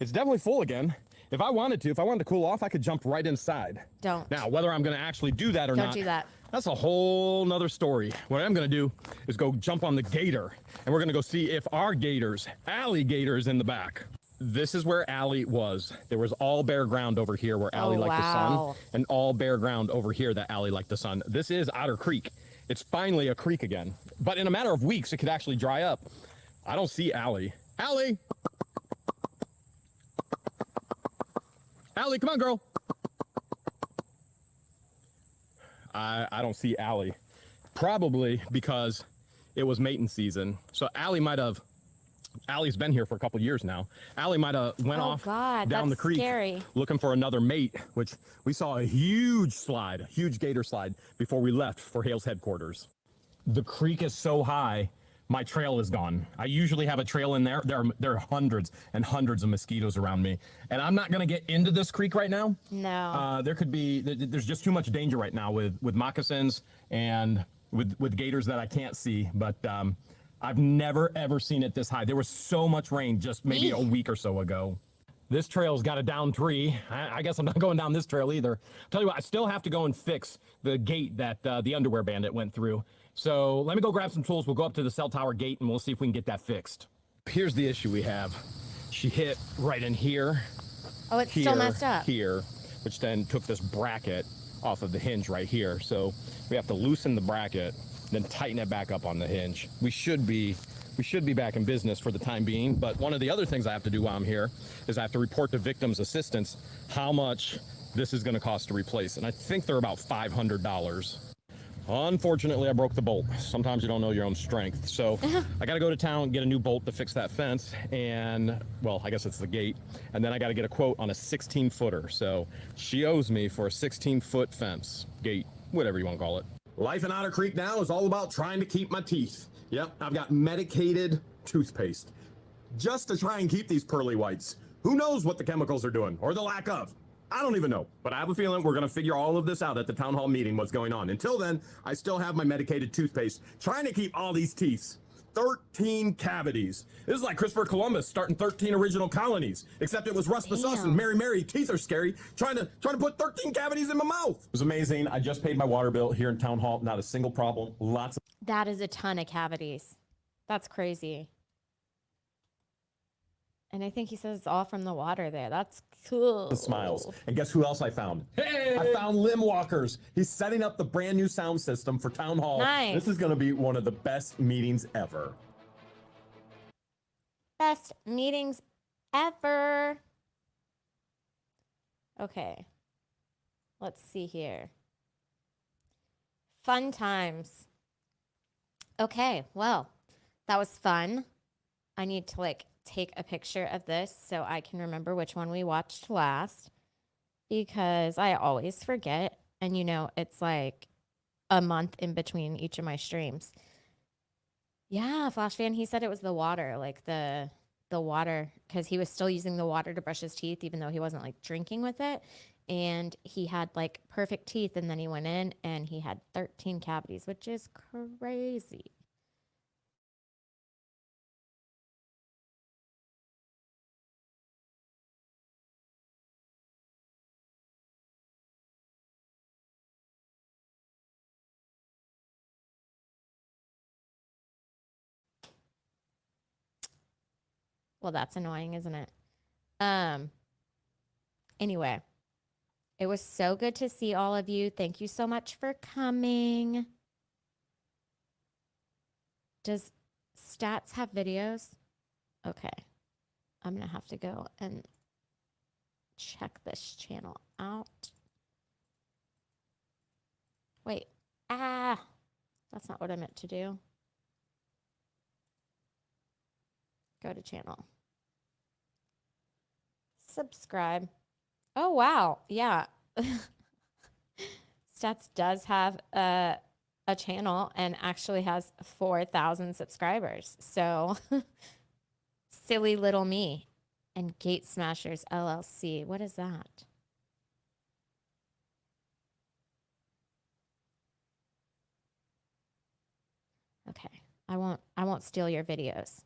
it's definitely full again. If I wanted to cool off, I could jump right inside. Don't. Now, whether I'm going to actually do that or Don't not, do that. that's a whole nother story. What I'm going to do is go jump on the Gator, and we're going to go see if our gators, alligators, in the back. This is where Allie was. There was all bare ground over here where Allie liked the wow. sun, and all bare ground over here that Allie liked the sun. This is Otter Creek. It's finally a creek again. But in a matter of weeks, it could actually dry up. I don't see Allie. Allie! Allie, come on, girl. I don't see Allie. Probably because it was mating season. So Allie might have Allie's been here for a couple years now. Allie might have went Oh, off God, down the that's creek scary. looking for another mate, which we saw a huge slide, a huge gator slide before we left for Hales headquarters. The creek is so high, my trail is gone. I usually have a trail in there. There are hundreds and hundreds of mosquitoes around me, and I'm not going to get into this creek right now. No. There's just too much danger right now with moccasins and with gators that I can't see. But I've never ever seen it this high. There was so much rain just maybe a week or so ago. This trail's got a down tree. I guess I'm not going down this trail either. Tell you what, I still have to go and fix the gate that the underwear bandit went through. So let me go grab some tools. We'll go up to the cell tower gate and we'll see if we can get that fixed. Here's the issue we have. She hit right in here. Oh, it's still messed up. Here, which then took this bracket off of the hinge right here. So we have to loosen the bracket, then tighten it back up on the hinge. We should be back in business for the time being. But one of the other things I have to do while I'm here is I have to report to victims assistance how much this is going to cost to replace. And I think they're about $500. Unfortunately, I broke the bolt. Sometimes you don't know your own strength. So I got to go to town, get a new bolt to fix that fence. And, well, I guess it's the gate. And then I got to get a quote on a 16-footer. So she owes me for a 16-foot fence, gate, whatever you want to call it. Life in Otter Creek now is all about trying to keep my teeth. Yep, I've got medicated toothpaste just to try and keep these pearly whites. Who knows what the chemicals are doing, or the lack of. I don't even know, but I have a feeling we're going to figure all of this out at the town hall meeting, what's going on. Until then, I still have my medicated toothpaste, trying to keep all these teeth. 13 cavities. This is like Christopher Columbus starting 13 original colonies, except it was Russ the Sus and Mary, teeth are scary, trying to put 13 cavities in my mouth. It was amazing. I just paid my water bill here in town hall, not a single problem, lots of... That is a ton of cavities. That's crazy. And I think he says it's all from the water there. That's cool. Smiles. And guess who else I found? Hey! I found Lim Walkers. He's setting up the brand new sound system for town hall. Nice. This is going to be one of the best meetings ever. Best meetings ever. Okay. Let's see here. Fun times. Okay, well, that was fun. I need to take a picture of this so I can remember which one we watched last, because I always forget. And it's like a month in between each of my streams. Yeah, Flash Fan, he said it was the water, the water, because he was still using the water to brush his teeth, even though he wasn't drinking with it. And he had perfect teeth, and then he went in and he had 13 cavities, which is crazy. Well, that's annoying, isn't it? Anyway, it was so good to see all of you. Thank you so much for coming. Does Stats have videos? Okay. I'm going to have to go and check this channel out. Wait. That's not what I meant to do. Go to channel. Subscribe. Oh, wow. Yeah. Stats does have a channel and actually has 4,000 subscribers. So silly little me. And Gate Smashers LLC. What is that? Okay. I won't steal your videos.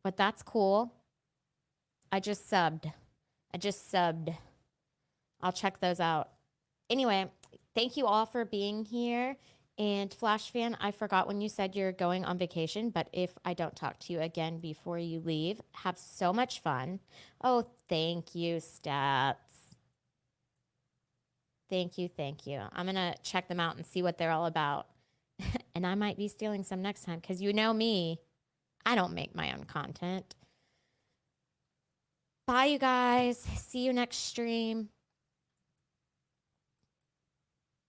But that's cool. I just subbed. I'll check those out. Anyway, thank you all for being here. And Flash Fan, I forgot when you said you're going on vacation, but if I don't talk to you again before you leave, have so much fun. Oh, thank you, Stats. Thank you. I'm going to check them out and see what they're all about. And I might be stealing some next time, because you know me. I don't make my own content. Bye, you guys. See you next stream.